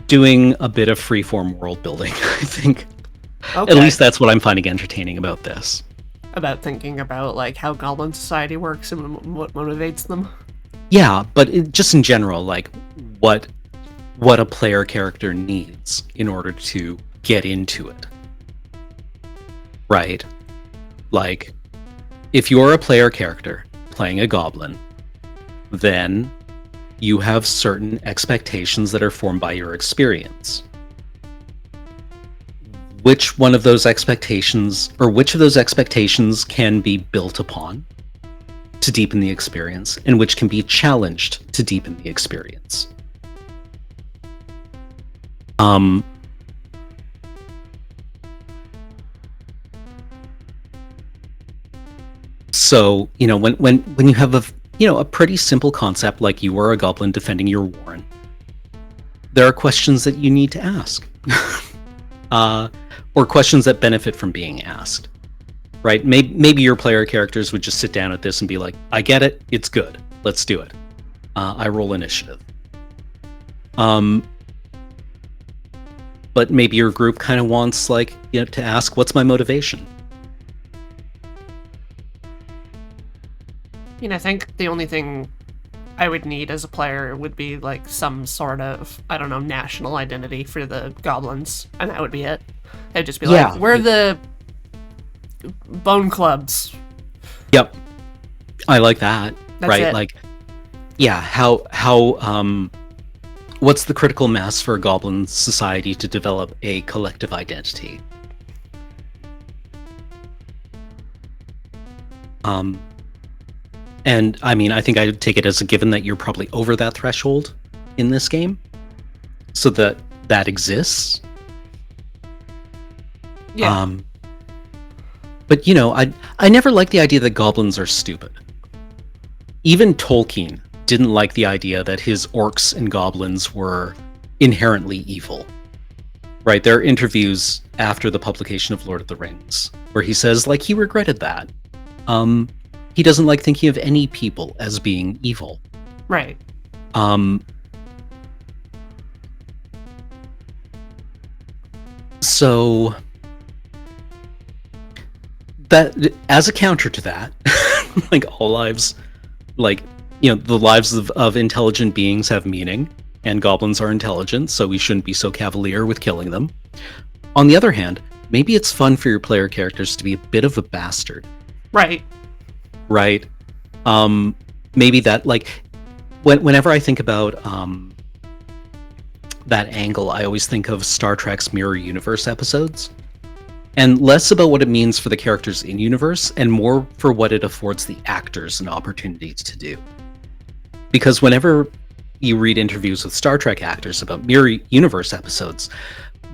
doing a bit of freeform world building, I think. Okay. At least that's what I'm finding entertaining about this. About thinking about like how goblin society works and what motivates them. Yeah, but just in general, like what a player character needs in order to get into it. Right? Like, if you're a player character playing a goblin, then you have certain expectations that are formed by your experience. Which one of those expectations, or which of those expectations can be built upon to deepen the experience, and which can be challenged to deepen the experience? So, when you have a pretty simple concept like you are a goblin defending your warren, there are questions that you need to ask. Or questions that benefit from being asked, right? Maybe your player characters would just sit down at this and be like, I get it, it's good, let's do it. I roll initiative. But maybe your group kind of wants to ask, what's my motivation? I think the only thing I would need as a player would be like some sort of, I don't know, national identity for the goblins, and that would be it. It'd just be like, we're the Bone Clubs. Yep. I like that. That's right? It. Like, yeah, how what's the critical mass for a goblin society to develop a collective identity? And I mean, I think I would take it as a given that you're probably over that threshold in this game, so that exists. Yeah. But I never liked the idea that goblins are stupid. Even Tolkien didn't like the idea that his orcs and goblins were inherently evil. Right? There are interviews after the publication of Lord of the Rings where he says he regretted that. He doesn't like thinking of any people as being evil. Right. So that, as a counter to that, all lives, the lives of intelligent beings have meaning, and goblins are intelligent, so we shouldn't be so cavalier with killing them. On the other hand, maybe it's fun for your player characters to be a bit of a bastard. Right. Right. Maybe that, whenever I think about that angle, I always think of Star Trek's Mirror Universe episodes, and less about what it means for the characters in universe and more for what it affords the actors an opportunity to do. Because whenever you read interviews with Star Trek actors about Mirror Universe episodes,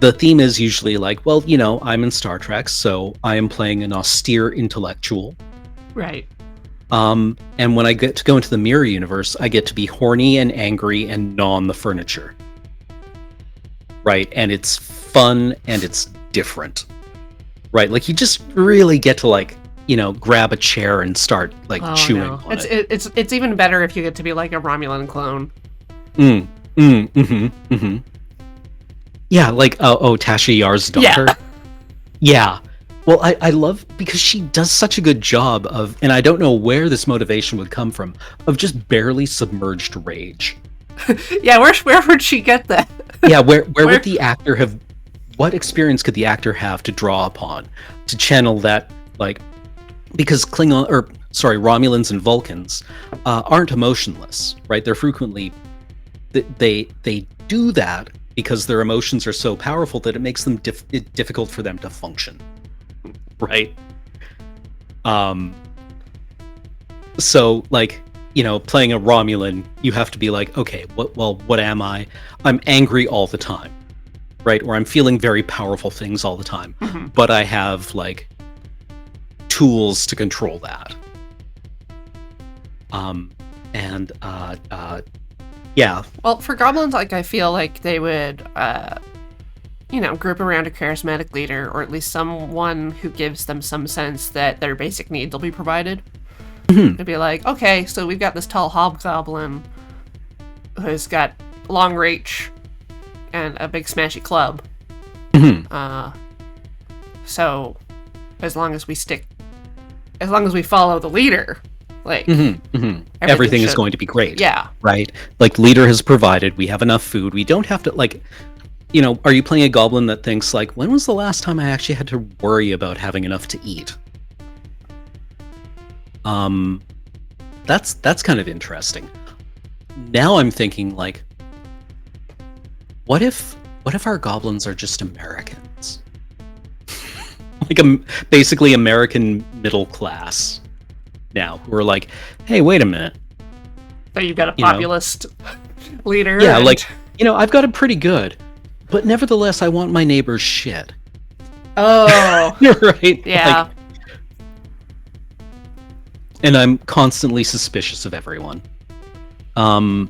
the theme is usually I'm in Star Trek, so I am playing an austere intellectual. Right. And when I get to go into the Mirror Universe, I get to be horny and angry and gnaw on the furniture. Right? And it's fun and it's different. Right? You just really get to grab a chair and start like Oh chewing no, on it's even better if you get to be like a Romulan clone. Yeah, like Tasha Yar's daughter. Yeah. Well, I love because she does such a good job of, and I don't know where this motivation would come from, of just barely submerged rage. Yeah, where would she get that? Yeah, where would the actor have? What experience could the actor have to draw upon to channel that? Like, because Romulans and Vulcans aren't emotionless, right? They're frequently they do that because their emotions are so powerful that it makes them difficult for them to function, right? So like, playing a Romulan, you have to be like, okay, what am I? I'm angry all the time, right? Or I'm feeling very powerful things all the time, but I have like tools to control that. Yeah. Well, for goblins, like I feel like they would, group around a charismatic leader, or at least someone who gives them some sense that their basic needs will be provided. It'd be like, okay, so we've got this tall hobgoblin who's got long reach and a big smashy club. So as long as we follow the leader, like everything is going to be great. Yeah. Right? Like, leader has provided, we have enough food. We don't have to, like, are you playing a goblin that thinks like, when was the last time I actually had to worry about having enough to eat? That's kind of interesting. Now I'm thinking like, what if our goblins are just Americans? Like basically American middle class now, who are like, hey, wait a minute. So you've got a populist leader. Yeah, like, I've got it pretty good, but nevertheless, I want my neighbor's shit. Oh. Right? Yeah. Like, and I'm constantly suspicious of everyone. So,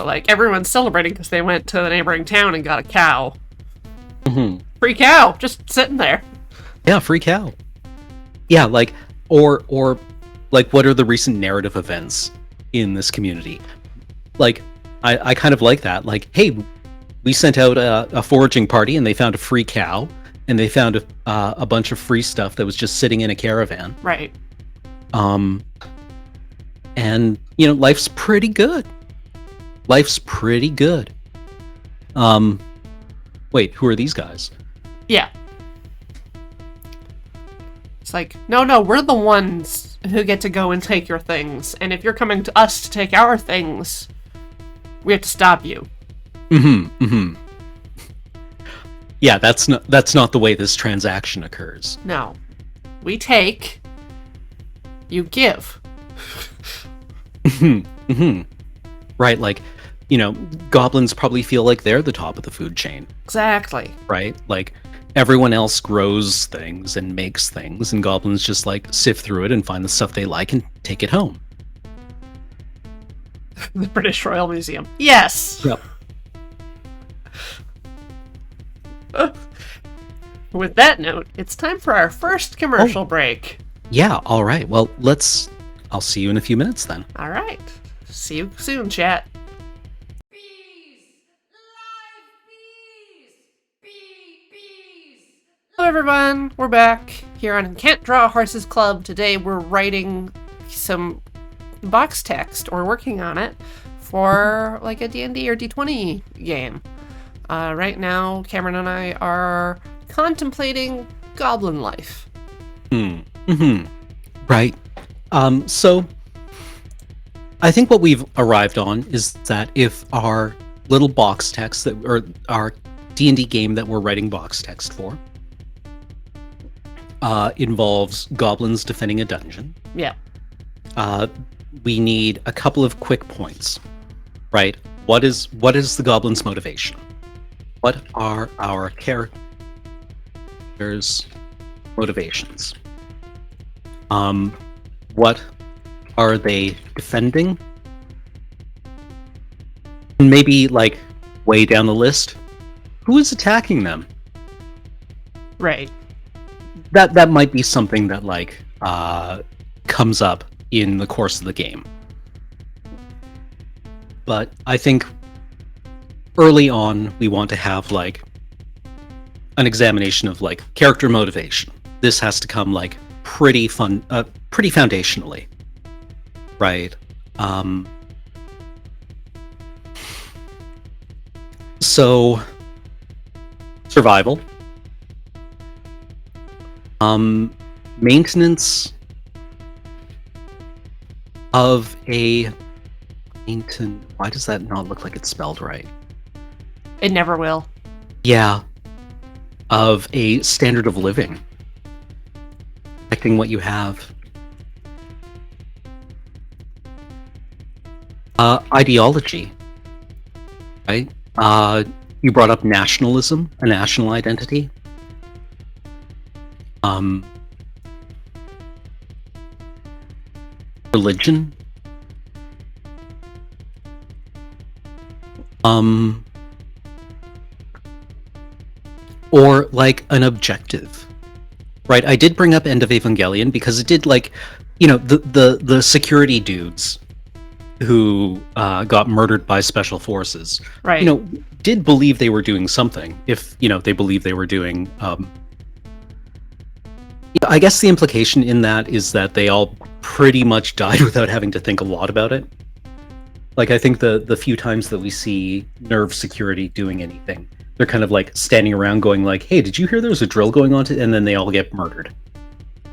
like, everyone's celebrating because they went to the neighboring town and got a cow. Free cow, just sitting there. Yeah, free cow. Yeah, like, or like, what are the recent narrative events in this community? Like, I kind of like that. Like, hey, we sent out a foraging party and they found a free cow and they found a bunch of free stuff that was just sitting in a caravan. Right. And life's pretty good. Wait, who are these guys? Yeah. It's like, no, we're the ones who get to go and take your things, and if you're coming to us to take our things, we have to stop you. Yeah, that's not the way this transaction occurs. No. We take, you give. Right, like, goblins probably feel like they're the top of the food chain. Exactly. Right? Like, everyone else grows things and makes things, and goblins just, like, sift through it and find the stuff they like and take it home. The British Royal Museum. Yes! Yep. With that note, it's time for our first commercial break. Yeah, all right. Well, I'll see you in a few minutes then. All right. See you soon, chat. Hello everyone, we're back here on Can't Draw Horses Club. Today we're writing some box text, or working on it, for like a D&D or D20 game. Right now, Cameron and I are contemplating goblin life. Right. So I think what we've arrived on is that if our little box text or our D&D game that we're writing box text for involves goblins defending a dungeon. Yeah. We need a couple of quick points, right? What is the goblin's motivation? What are our characters' motivations? What are they defending? Maybe, like, way down the list, who is attacking them? Right. that might be something that like comes up in the course of the game. But I think early on we want to have like an examination of like character motivation. This has to come like pretty foundationally, right? So survival, maintenance of a why does that not look like it's spelled right? It never will. Yeah, of a standard of living, protecting what you have. Ideology, right? You brought up nationalism, a national identity. Religion. Or like an objective, right? I did bring up End of Evangelion because it did like, the security dudes who got murdered by special forces, Right. Did believe they were doing something. If they believe they were doing, I guess the implication in that is that they all pretty much died without having to think a lot about it. Like I think the few times that we see Nerve security doing anything, they're kind of like standing around going like, hey, did you hear there was a drill going on? And then they all get murdered,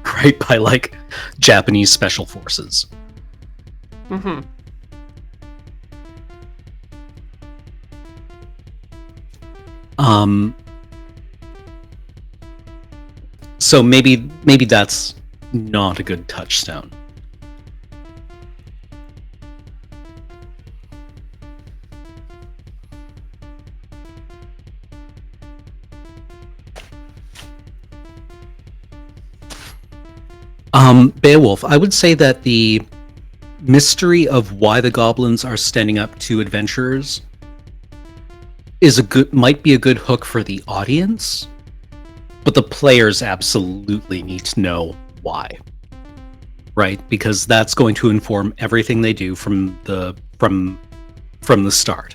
right? By like Japanese special forces. Mm-hmm. So maybe that's not a good touchstone. Beowulf, I would say that the mystery of why the goblins are standing up to adventurers might be a good hook for the audience, but the players absolutely need to know why, right? Because that's going to inform everything they do from the start,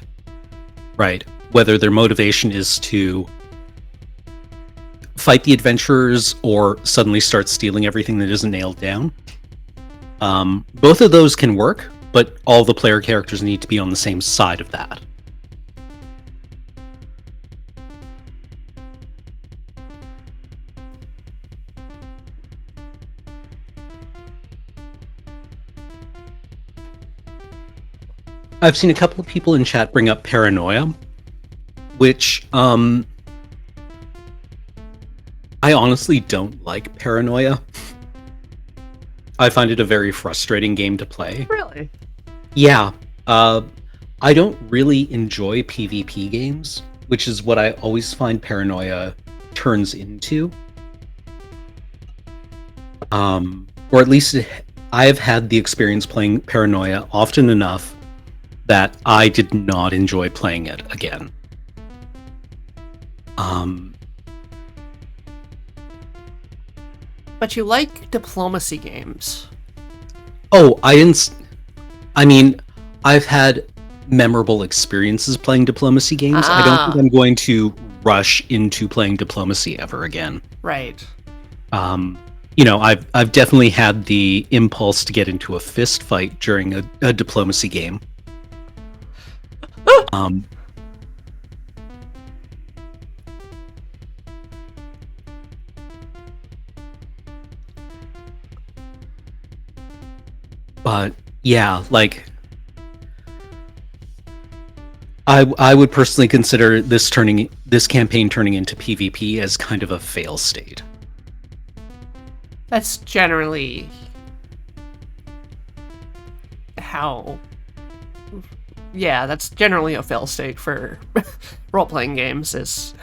right? Whether their motivation is to fight the adventurers or suddenly start stealing everything that isn't nailed down. Both of those can work, but all the player characters need to be on the same side of that. I've seen a couple of people in chat bring up paranoia, which I honestly don't like paranoia. I find it a very frustrating game to play. Really? Yeah. I don't really enjoy PvP games, which is what I always find paranoia turns into. Or at least I have had the experience playing paranoia often enough that I did not enjoy playing it again. But you like diplomacy games. Oh, I mean, I've had memorable experiences playing diplomacy games. I don't think I'm going to rush into playing diplomacy ever again. Right. I've definitely had the impulse to get into a fist fight during a diplomacy game. But yeah, like I would personally consider this campaign turning into PvP as kind of a fail state. That's generally how... Yeah, that's generally a fail state for role-playing games, is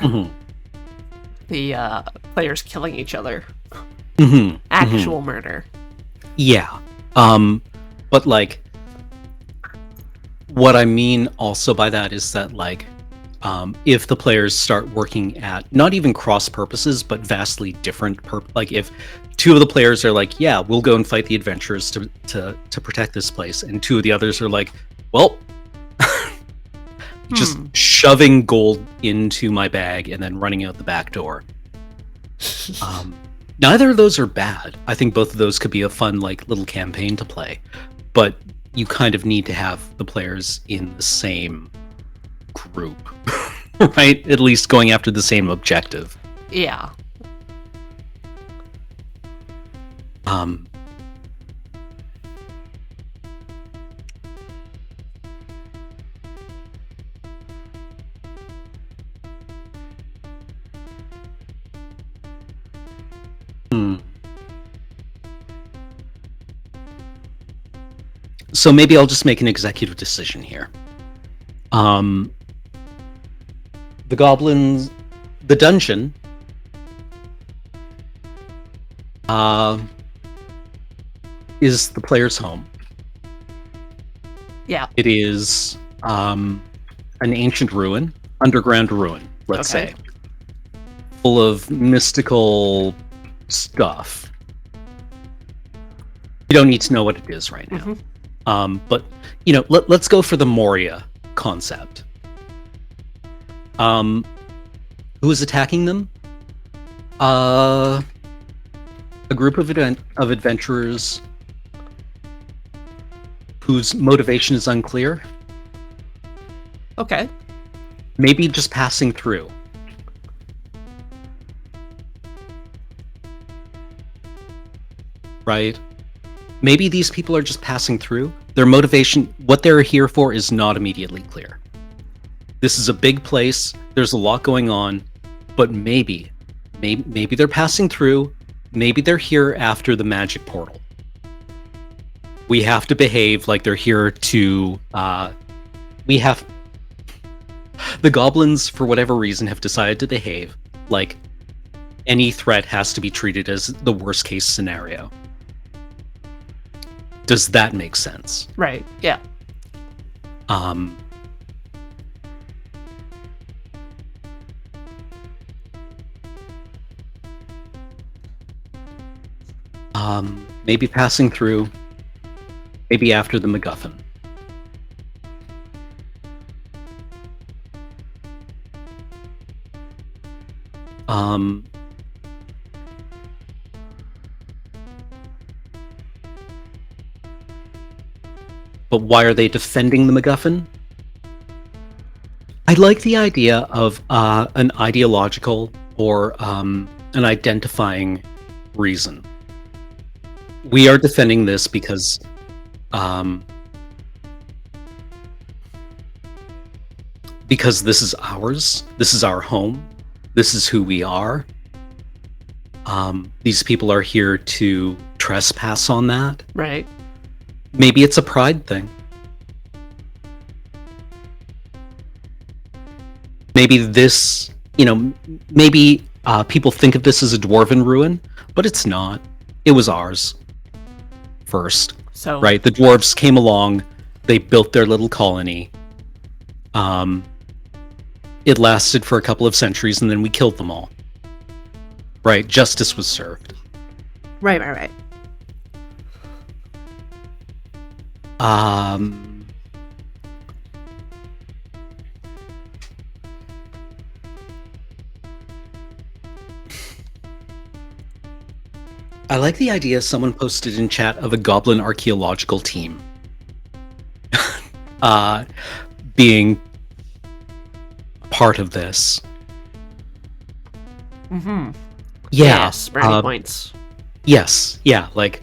the players killing each other. Actual murder. Yeah. But like, what I mean also by that is that like, if the players start working at not even cross purposes, but vastly different like if two of the players are like, yeah, we'll go and fight the adventurers to protect this place, and two of the others are like, well, just shoving gold into my bag and then running out the back door. Neither of those are bad. I think both of those could be a fun, like, little campaign to play, but you kind of need to have the players in the same group, right? At least going after the same objective. Yeah. So maybe I'll just make an executive decision here. The goblins, the dungeon, is the player's home. Yeah. It is an ancient ruin, underground ruin, let's say, full of mystical stuff. You don't need to know what it is right now. But, you know, let's go for the Moria concept. Who is attacking them? A group of adventurers whose motivation is unclear. Okay. Maybe just passing through. Right? Maybe these people are just passing through. Their motivation, what they're here for, is not immediately clear. This is a big place. There's a lot going on, but maybe they're passing through. Maybe they're here after the magic portal. We have to behave like they're here to. The goblins, for whatever reason, have decided to behave like any threat has to be treated as the worst case scenario. Does that make sense? Right. Yeah. Maybe passing through. Maybe after the MacGuffin. But why are they defending the MacGuffin? I like the idea of an ideological or an identifying reason. We are defending this because this is ours. This is our home. This is who we are. These people are here to trespass on that. Right. Maybe it's a pride thing. Maybe this, maybe people think of this as a dwarven ruin, but it's not. It was ours first. So right, the dwarves came along, they built their little colony. It lasted for a couple of centuries, and then we killed them all. Right, justice was served. Right. I like the idea someone posted in chat of a goblin archaeological team being part of this. Mm-hmm. Yeah. Yes, brownie points. Yes, yeah, like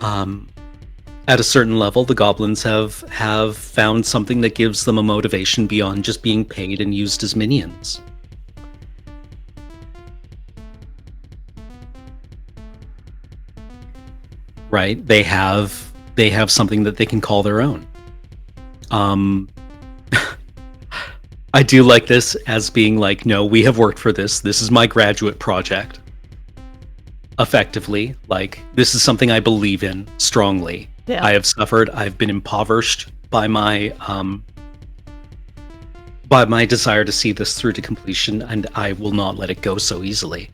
at a certain level, the goblins have found something that gives them a motivation beyond just being paid and used as minions. Right? They have something that they can call their own. I do like this as being like, no, we have worked for this. This is my graduate project. Effectively, like, this is something I believe in strongly. Yeah. I have suffered. I've been impoverished by my by my desire to see this through to completion, and I will not let it go so easily.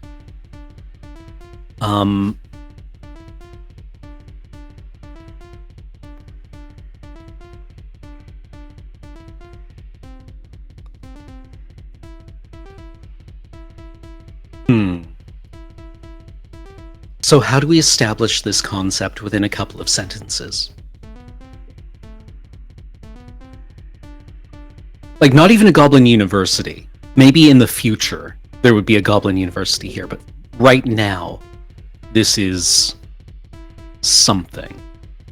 So how do we establish this concept within a couple of sentences? Like, not even a Goblin University. Maybe in the future there would be a Goblin University here, but right now, this is something,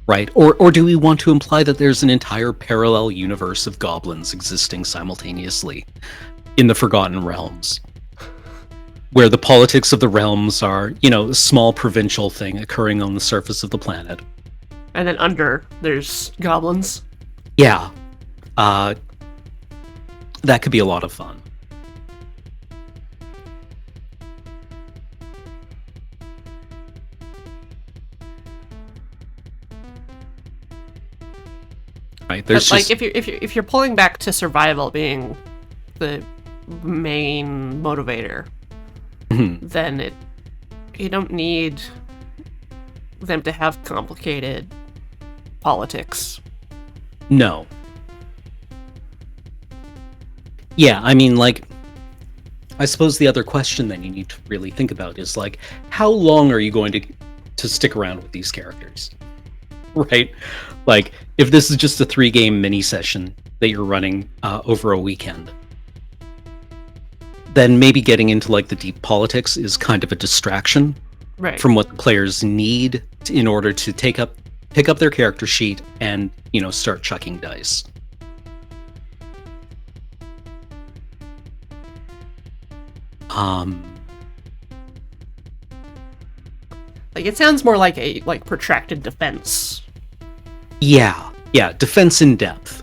right? Or do we want to imply that there's an entire parallel universe of goblins existing simultaneously in the Forgotten Realms? Where the politics of the realms are, a small provincial thing occurring on the surface of the planet. And then under, there's goblins. Yeah. That could be a lot of fun. Right, there's but, just... like, if you're pulling back to survival being the main motivator, then you don't need them to have complicated politics. No. Yeah, I mean, like, I suppose the other question then you need to really think about is, like, how long are you going to stick around with these characters? Right? Like, if this is just a 3-game mini session that you're running over a weekend, then maybe getting into, like, the deep politics is kind of a distraction from what the players need in order to pick up their character sheet and, start chucking dice. Like, it sounds more like a protracted defense. Yeah, defense in depth.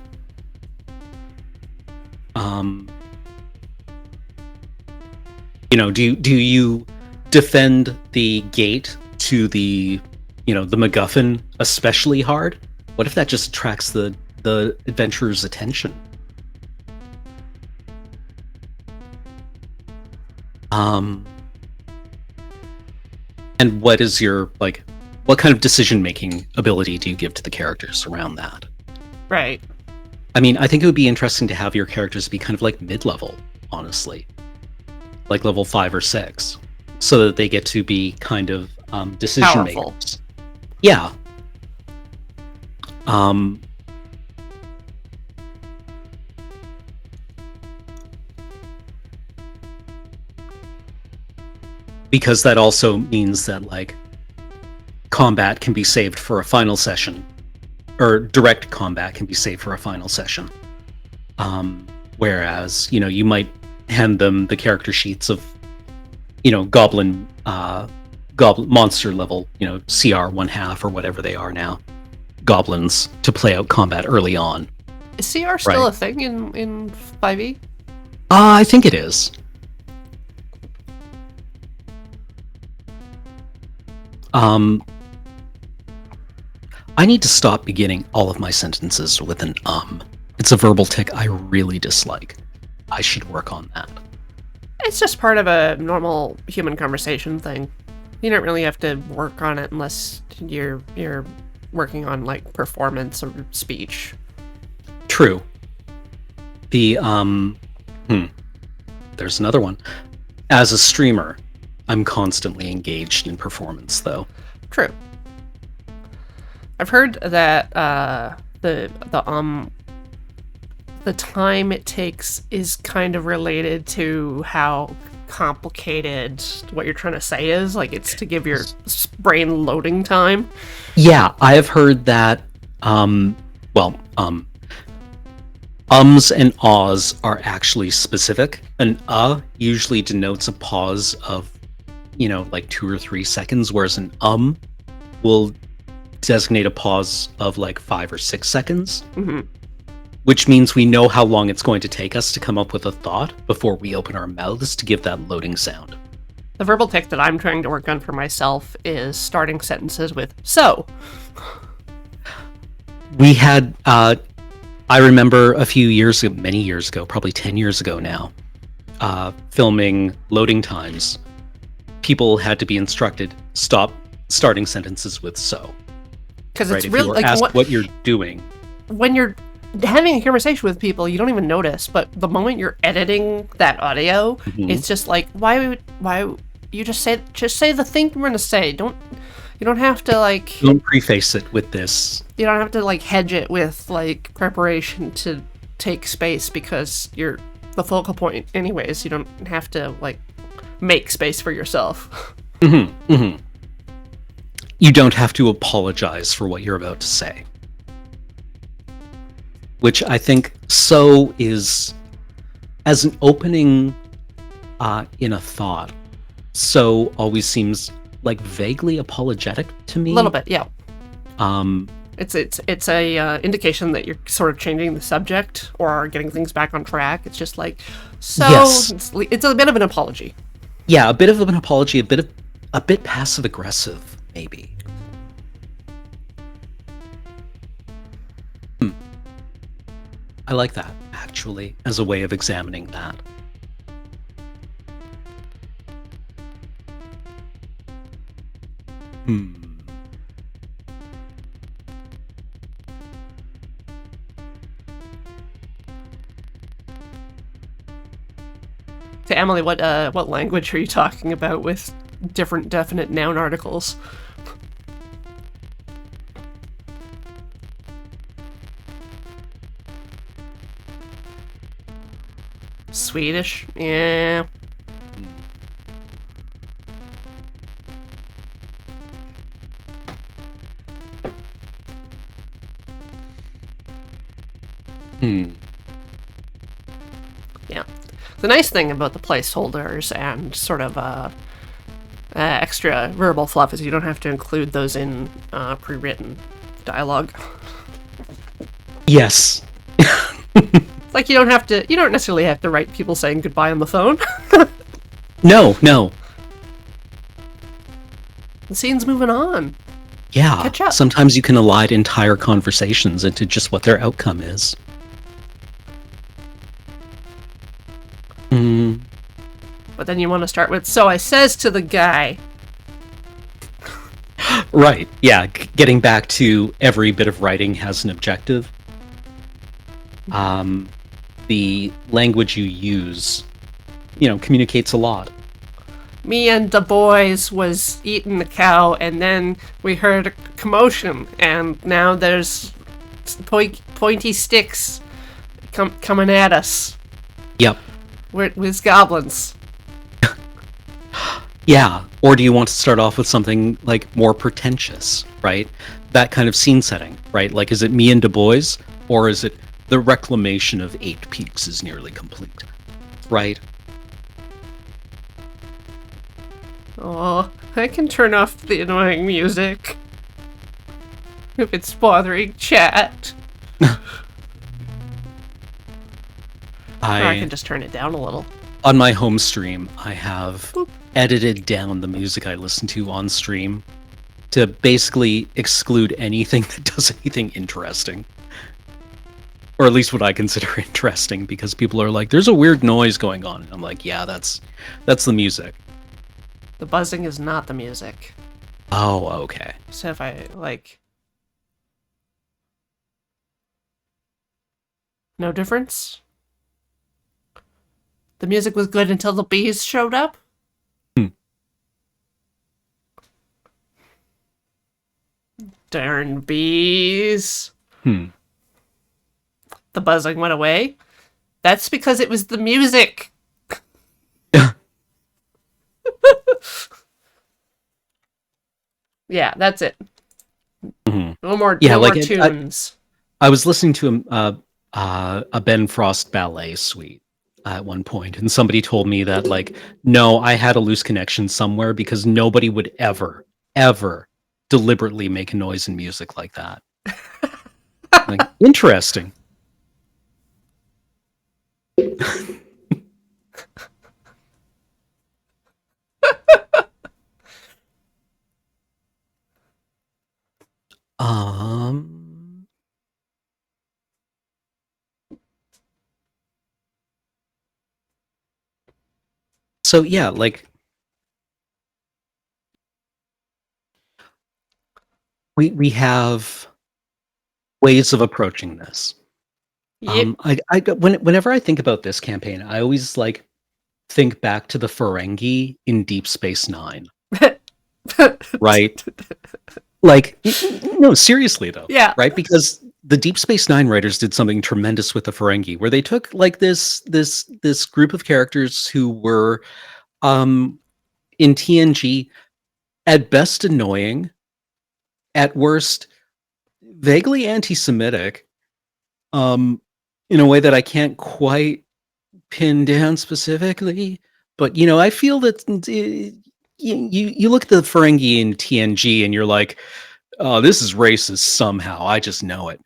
Do you defend the gate to the MacGuffin especially hard? What if that just attracts the adventurer's attention? And what is your, like, what kind of decision-making ability do you give to the characters around that? Right. I mean, I think it would be interesting to have your characters be kind of like mid-level, honestly. Like level 5 or 6. So that they get to be kind of decision makers. Yeah. Because that also means that, like, combat can be saved for a final session, or direct combat can be saved for a final session. Whereas, you might hand them the character sheets of, goblin monster level, CR 1/2 or whatever they are now, goblins to play out combat early on. Is CR still a thing in 5e? I think it is. I need to stop beginning all of my sentences with an It's a verbal tick I really dislike. I should work on that. It's just part of a normal human conversation thing. You don't really have to work on it unless you're working on, like, performance or speech. True. The there's another one. As a streamer, I'm constantly engaged in performance, though. True. I've heard that the time it takes is kind of related to how complicated what you're trying to say is. Like, it's to give your brain loading time. Yeah, I have heard that. Ums and ahs are actually specific. An usually denotes a pause of, like 2 or 3 seconds, whereas an will designate a pause of like 5 or 6 seconds. Mm-hmm. Which means we know how long it's going to take us to come up with a thought before we open our mouths to give that loading sound. The verbal tick that I'm trying to work on for myself is starting sentences with "so." We had, I remember a few years ago, many years ago, probably 10 years ago now, filming loading times. People had to be instructed, stop starting sentences with so. Because Right? it's If really you were like asked what you're doing. when you're having a conversation with people, you don't even notice. But the moment you're editing that audio, Mhm. it's just like, why you just say the thing you're gonna say. You don't have to like Don't preface it with this. you don't have to like hedge it with like preparation to take space because you're the focal point anyways. You don't have to like make space for yourself. You don't have to apologize for what you're about to say. Which I think so is, as an opening in a thought, so always seems like vaguely apologetic to me. A little bit, yeah. Um, It's a indication that you're sort of changing the subject or getting things back on track. It's just like so. Yes. It's a bit of an apology. yeah, a bit of an apology, a bit passive aggressive, maybe. I like that, actually, as a way of examining that. To Emily, what language are you talking about with different definite noun articles? Swedish? Yeah. Yeah. The nice thing about the placeholders and sort of extra verbal fluff is you don't have to include those in pre-written dialogue. Yes. Like you don't necessarily have to write people saying goodbye on the phone. No. The scene's moving on. Yeah. Catch up. Sometimes you can elide entire conversations into just what their outcome is. But then you want to start with, so I says to the guy. Right. Yeah. Getting back to every bit of writing has an objective. The language you use, communicates a lot. Me and the boys was eating the cow, and then we heard a commotion, and now there's pointy sticks coming at us. Yep. With goblins. Yeah. Or do you want to start off with something like more pretentious, right? That kind of scene setting, right? Like, is it me and Du Bois, or is it the reclamation of 8 Peaks is nearly complete, right? Oh, I can turn off the annoying music if it's bothering chat. Or I can just turn it down a little. On my home stream, I have edited down the music I listen to on stream to basically exclude anything that does anything interesting. Or at least what I consider interesting, because people are like, there's a weird noise going on. And I'm like, yeah, that's the music. The buzzing is not the music. Oh, okay. So if I, no difference? The music was good until the bees showed up? Darn bees. The buzzing went away. That's because it was the music. Yeah, that's it. No more tunes. I was listening to a Ben Frost ballet suite at one point, and somebody told me that, no, I had a loose connection somewhere because nobody would ever deliberately make a noise in music like that. Interesting. So yeah, like we have ways of approaching this. Yep. Whenever I think about this campaign, I always like think back to the Ferengi in Deep Space Nine, right? Like, no, seriously though, Yeah. right? Because the Deep Space Nine writers did something tremendous with the Ferengi, where they took like this group of characters who were in TNG at best annoying, at worst vaguely anti-Semitic, in a way that I can't quite pin down specifically. But I feel that you look at the Ferengi in TNG and you're like, oh, this is racist somehow. I just know it.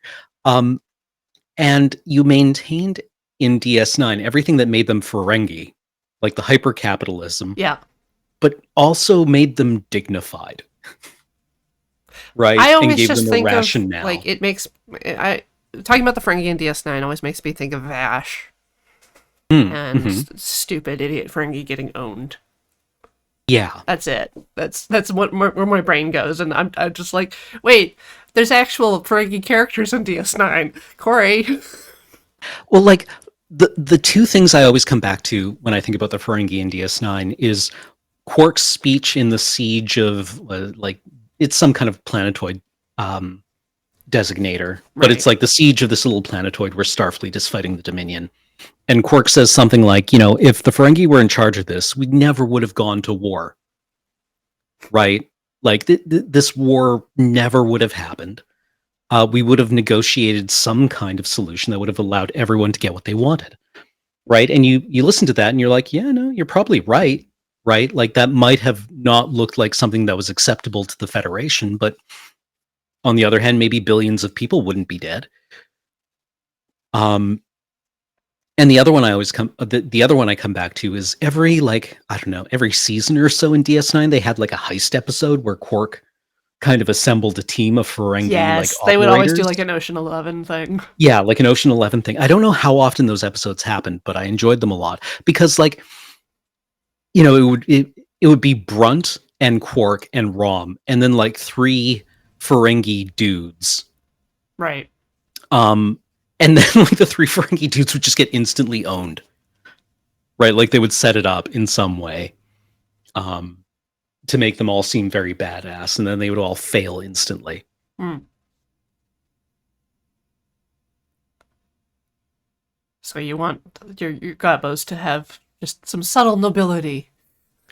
And you maintained in DS9 everything that made them Ferengi, like the hyper-capitalism, Yeah. but also made them dignified. Right? I And always gave just them a think of rationale. like it makes I talking about the Ferengi in DS9 always makes me think of Vash and Mhm. stupid idiot Ferengi getting owned. Yeah. That's it. That's where my brain goes, and I'm just like, wait, there's actual Ferengi characters in DS9. Corey. Well, like the two things I always come back to when I think about the Ferengi in DS9 is Quark's speech in the siege of like it's some kind of planetoid designator, but it's Right. like the siege of this little planetoid where Starfleet is fighting the Dominion. And Quark says something like, if the Ferengi were in charge of this, we never would have gone to war. Right? Like this war never would have happened. We would have negotiated some kind of solution that would have allowed everyone to get what they wanted. Right? And you listen to that and you're like, yeah, no, you're probably right. Right? Like that might have not looked like something that was acceptable to the Federation, but on the other hand, maybe billions of people wouldn't be dead. And the other one I always the other one I come back to is every every season or so in DS9 they had like a heist episode where Quark kind of assembled a team of Ferengi Yes, like they would always do operators. like an Ocean 11 thing. Yeah, like an Ocean 11 thing. I don't know how often those episodes happened, but I enjoyed them a lot because it would be Brunt and Quark and Rom and then like three Ferengi dudes. Right. And then like the three Ferengi dudes would just get instantly owned. Right? Like they would set it up in some way to make them all seem very badass, and then they would all fail instantly. So you want your Gabos to have just some subtle nobility.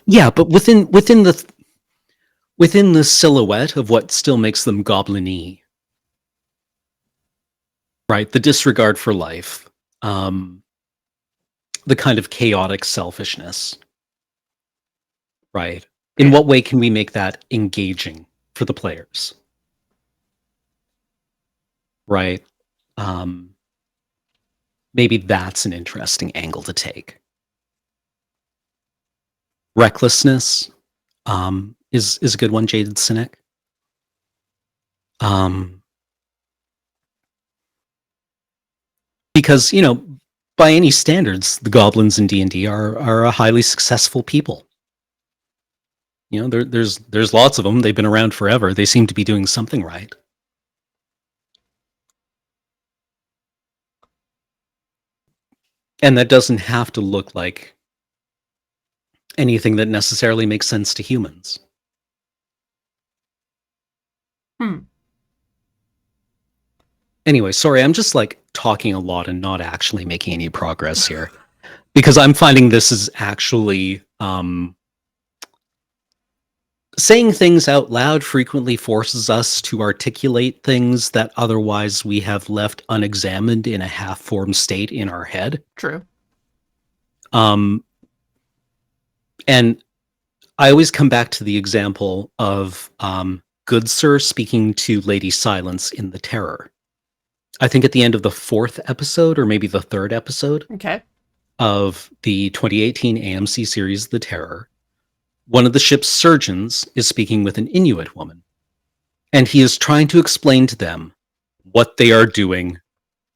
Yeah, but within the silhouette of what still makes them goblin-y. Right? The disregard for life. The kind of chaotic selfishness. Right? In what way can we make that engaging for the players? Right? Maybe that's an interesting angle to take. Recklessness is a good one, Jaded Cynic. Because, by any standards, the goblins in D&D are a highly successful people. There's lots of them. They've been around forever. They seem to be doing something right. And that doesn't have to look like anything that necessarily makes sense to humans. Anyway, sorry, I'm just like talking a lot and not actually making any progress here. Because I'm finding this is actually saying things out loud frequently forces us to articulate things that otherwise we have left unexamined in a half-formed state in our head. True. And I always come back to the example of Good Sir speaking to Lady Silence in The Terror. I think at the end of the 4th episode, or maybe the 3rd episode of the 2018 AMC series The Terror, one of the ship's surgeons is speaking with an Inuit woman, and he is trying to explain to them what they are doing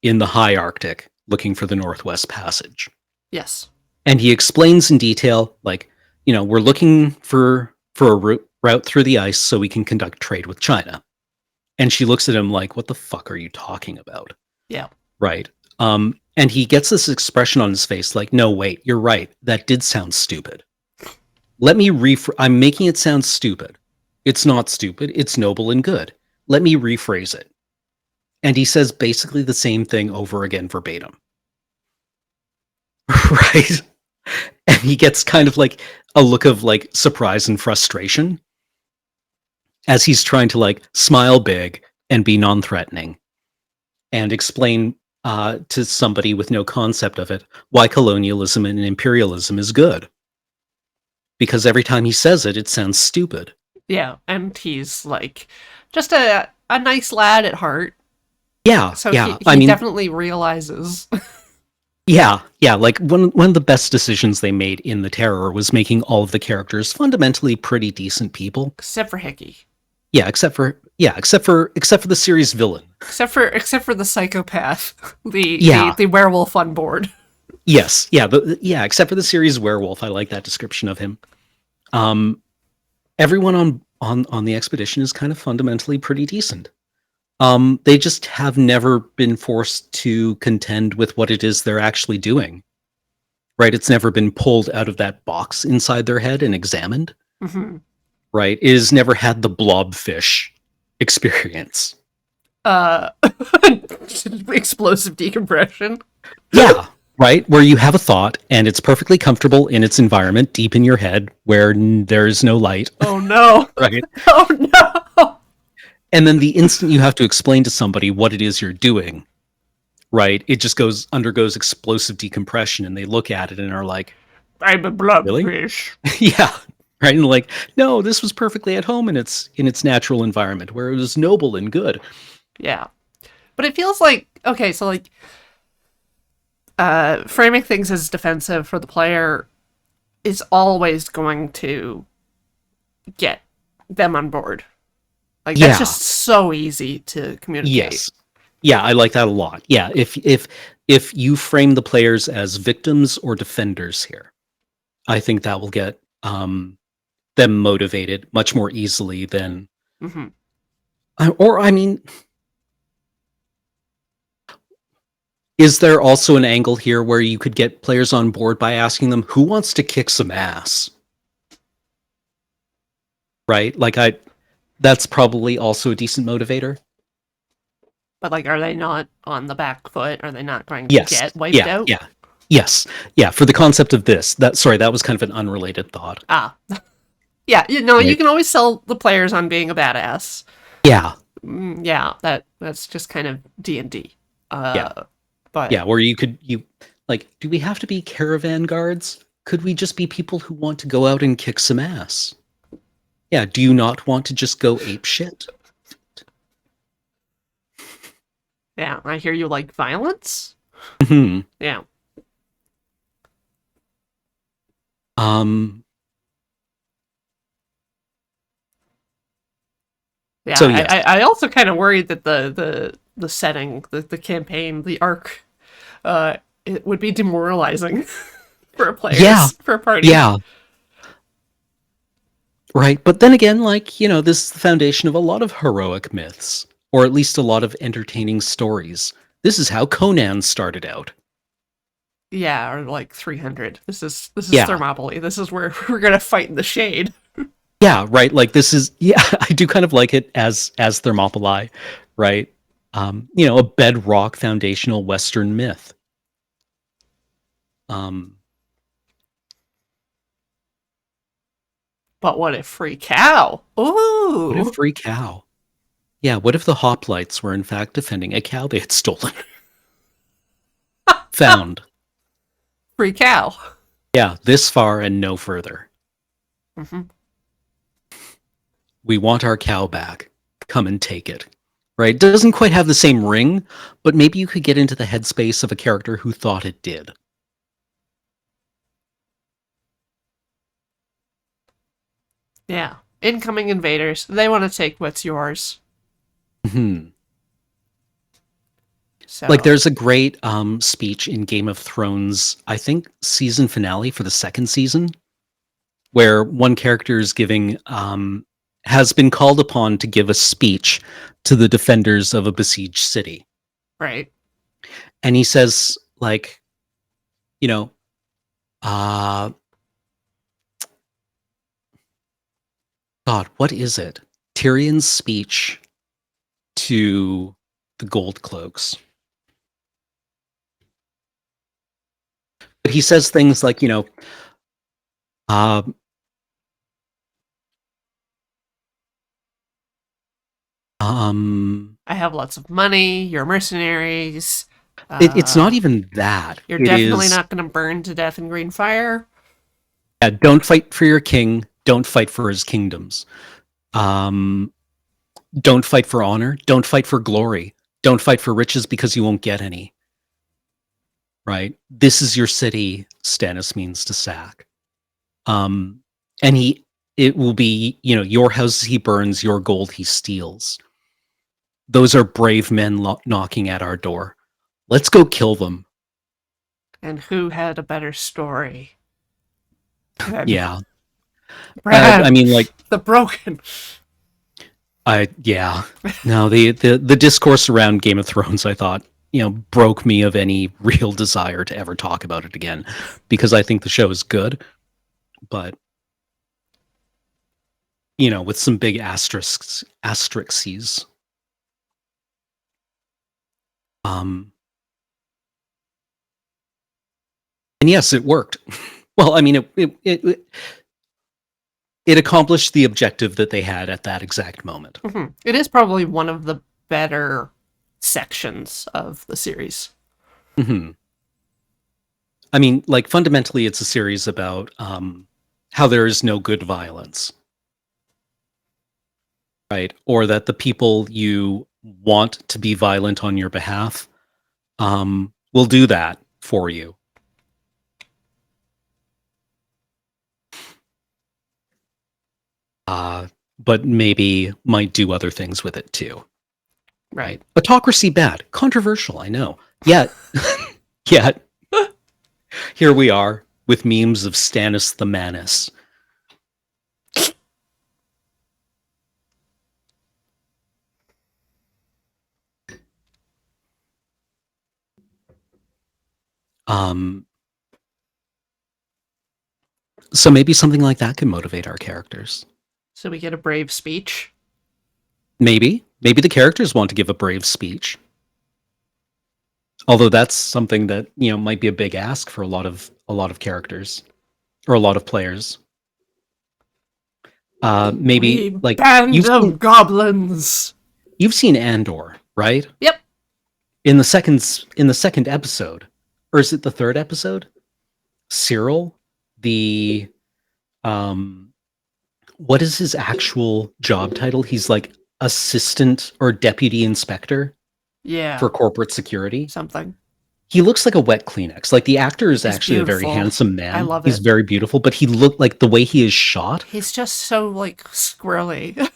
in the high Arctic looking for the Northwest Passage. Yes. And he explains in detail, like, we're looking for a route through the ice so we can conduct trade with China. And she looks at him like, what the fuck are you talking about? Yeah. Right. And he gets this expression on his face like, no, wait, you're right. That did sound stupid. Let me I'm making it sound stupid. It's not stupid. It's noble and good. Let me rephrase it. And he says basically the same thing over again verbatim. Right? And he gets kind of like a look of like surprise and frustration as he's trying to like smile big and be non-threatening and explain to somebody with no concept of it why colonialism and imperialism is good. Because every time he says it, it sounds stupid. Yeah, and he's like just a nice lad at heart. Yeah, So yeah. he definitely realizes. Yeah, like one of the best decisions they made in The Terror was making all of the characters fundamentally pretty decent people, except for Hickey. Yeah, except for the series villain. Except for the psychopath, the werewolf on board. Yes, except for the series werewolf. I like that description of him. Everyone on the expedition is kind of fundamentally pretty decent. They just have never been forced to contend with what it is they're actually doing. Right? It's never been pulled out of that box inside their head and examined. Mm-hmm. Right? It has never had the blobfish experience. Explosive decompression. Yeah, right? Where you have a thought and it's perfectly comfortable in its environment deep in your head where there's no light. Oh no. Right? Oh no. And then the instant you have to explain to somebody what it is you're doing, right? It just undergoes explosive decompression and they look at it and are like, I'm a blobfish. Really? Yeah. Right? And like, no, this was perfectly at home in its natural environment where it was noble and good. Yeah. But it feels like, okay, so like framing things as defensive for the player is always going to get them on board. Like that's just so easy to communicate. Yes. Yeah, I like that a lot. Yeah, if you frame the players as victims or defenders here, I think that will get them motivated much more easily than is there also an angle here where you could get players on board by asking them who wants to kick some ass? Right? Like that's probably also a decent motivator. But like, are they not on the back foot? Are they not going to get wiped out? Yeah. Yes. Yeah. For the concept of this, that was kind of an unrelated thought. Yeah, you can always sell the players on being a badass. Yeah. Yeah, that's just kind of D&D. But yeah, where you like, do we have to be caravan guards? Could we just be people who want to go out and kick some ass? Yeah, do you not want to just go ape shit? Yeah, I hear you like violence. Mm-hmm. Yeah. Yeah, so, yes. I also kind of worried that the setting, the campaign, the arc, it would be demoralizing for a player, for a party. Yeah. Right, but then again, like, this is the foundation of a lot of heroic myths, or at least a lot of entertaining stories. This is how Conan started out. Yeah, or like 300. This is Thermopylae. This is where we're gonna fight in the shade. Yeah, right. Like this is, I do kind of like it as Thermopylae, right? A bedrock foundational Western myth. But what if free cow? Ooh. What if free cow? Yeah, what if the hoplites were in fact defending a cow they had stolen? Found. Free cow. Yeah, this far and no further. Mm-hmm. We want our cow back. Come and take it. Right? Doesn't quite have the same ring, but maybe you could get into the headspace of a character who thought it did. Yeah. Incoming invaders. They want to take what's yours. Hmm. So, Like there's a great speech in Game of Thrones, I think season finale for the second season, where one character is giving has been called upon to give a speech to the defenders of a besieged city. right. And he says, like, you know, uh God, what is it? Tyrion's speech to the Gold Cloaks. But he says things like, uh, I have lots of money. You're mercenaries. it's not even that. You're It definitely is, not going to burn to death in green fire. don't fight for your king, don't fight for his kingdoms. Um, don't fight for honor, don't fight for glory, don't fight for riches because you won't get any. Right? This is your city, Stannis means to sack. And it will be, your houses he burns, your gold he steals. Those are brave men knocking at our door. Let's go kill them. And who had a better story? Yeah. Brad, I mean, like, the broken. yeah. No, the discourse around Game of Thrones, I thought, broke me of any real desire to ever talk about it again, because I think the show is good, but with some big asterisks. And yes, it worked. Well, I mean, it accomplished the objective that they had at that exact moment. Mm-hmm. It is probably one of the better sections of the series. Mm-hmm. I mean, like, fundamentally, it's a series about how there is no good violence, right? Or that the people you want to be violent on your behalf will do that for you. But maybe might do other things with it too. Right. Autocracy bad. Controversial, I know. Yet, here we are with memes of Stannis the Manus. So maybe something like that can motivate our characters. So we get a brave speech. Maybe the characters want to give a brave speech. Although that's something that, might be a big ask for a lot of characters or a lot of players. Maybe like band of goblins. You've seen Andor, right? Yep. In the second episode, or is it the third episode? Cyril, the what is his actual job title? He's like assistant or deputy inspector. Yeah. For corporate security. Something. He looks like a wet Kleenex. Like, the actor is actually beautiful. A very handsome man. I love it. He's very beautiful, but he looked like the way he is shot. He's just so like squirrely.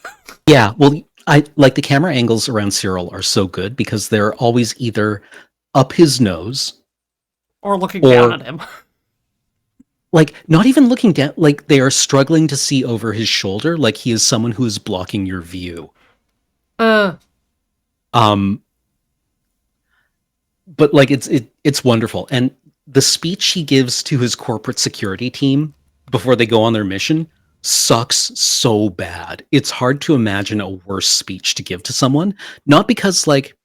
Yeah, well, I like the camera angles around Cyril are so good because they're always either up his nose or looking down at him. Like, not even looking down, like they are struggling to see over his shoulder, like he is someone who is blocking your view. But like it's wonderful. And the speech he gives to his corporate security team before they go on their mission sucks so bad. It's hard to imagine a worse speech to give to someone, not because like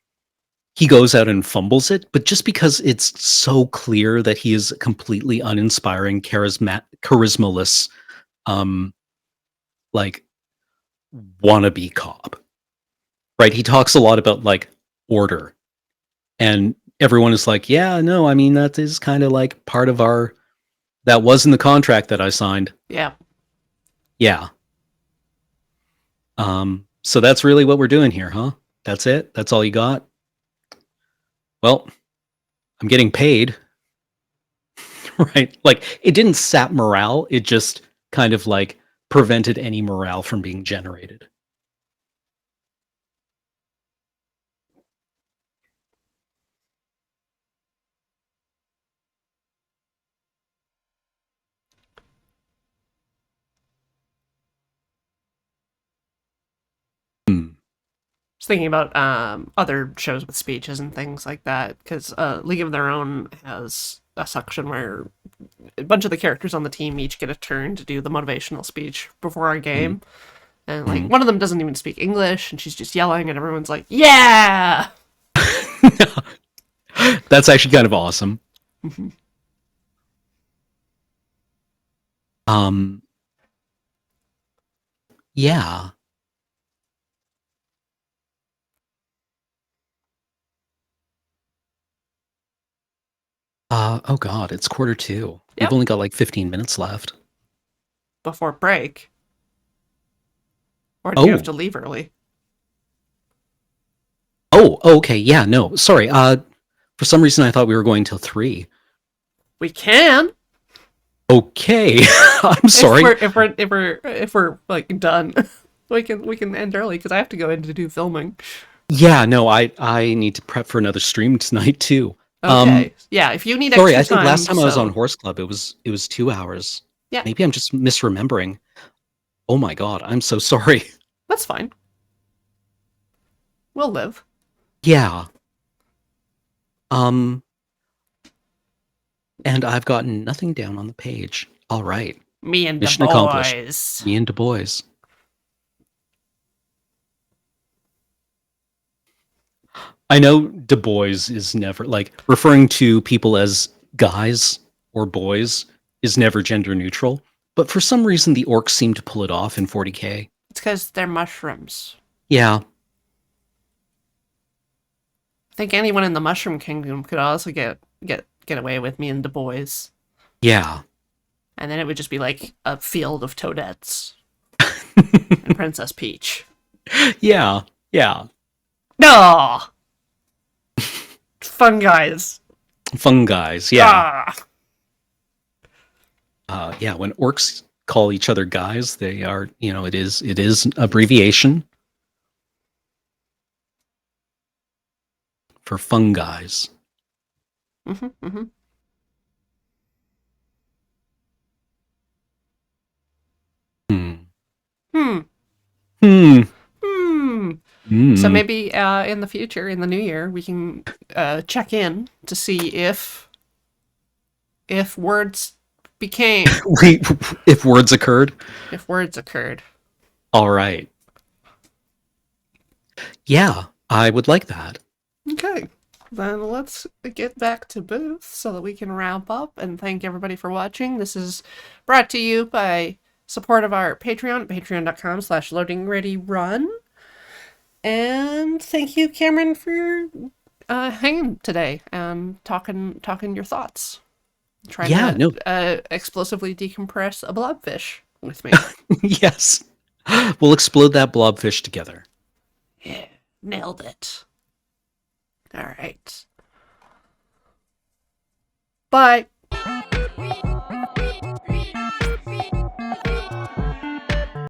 he goes out and fumbles it, but just because it's so clear that he is a completely uninspiring, charismaless, like wannabe cop. Right? He talks a lot about like order, and everyone is like, yeah, no, I mean, that is kind of like part of that was in the contract that I signed. Yeah. Yeah. So that's really what we're doing here, huh? That's it? That's all you got? Well, I'm getting paid. Right? Like, it didn't sap morale. It just kind of like prevented any morale from being generated. was thinking about other shows with speeches and things like that, because League of Their Own has a section where a bunch of the characters on the team each get a turn to do the motivational speech before a game. And like one of them doesn't even speak English, and she's just yelling, and everyone's like, "Yeah!" That's actually kind of awesome. Yeah. Oh god, it's quarter two. Yep. We've only got like 15 minutes left. Before break. Or do you have to leave early? Oh, okay, yeah, no, sorry. For some reason I thought we were going till 3. We can. Okay, I'm sorry. If we're like done, we can end early because I have to go in to do filming. Yeah, no, I need to prep for another stream tonight too. Okay. Yeah, if you need extra Sorry, I think time, last time I was on Horse Club, it was 2 hours. Yeah. Maybe I'm just misremembering. Oh my god, I'm so sorry. That's fine. We'll live. Yeah. And I've gotten nothing down on the page. All right. Me and Mission Du Bois. accomplished. Me and Du Bois. I know Du Bois is never, like, referring to people as guys or boys is never gender neutral, but for some reason the orcs seem to pull it off in 40k. It's because they're mushrooms. Yeah. I think anyone in the Mushroom Kingdom could also get away with me and Du Bois. Yeah. And then it would just be like a field of toadettes. And Princess Peach. Yeah. Yeah. No! Fun guys. Fun guys, yeah. Ah. Yeah, when orcs call each other guys, they are, it is abbreviation for fun guys. Mm-hmm, mm-hmm. So maybe in the future, in the new year, we can check in to see if words became. If words occurred? If words occurred. All right. Yeah, I would like that. Okay. Then let's get back to Booth so that we can wrap up and thank everybody for watching. This is brought to you by support of our Patreon, patreon.com/loadingreadyrun. And thank you, Cameron, for hanging today and talking your thoughts. Trying to explosively decompress a blobfish with me. Yes. We'll explode that blobfish together. Yeah, nailed it. All right. Bye.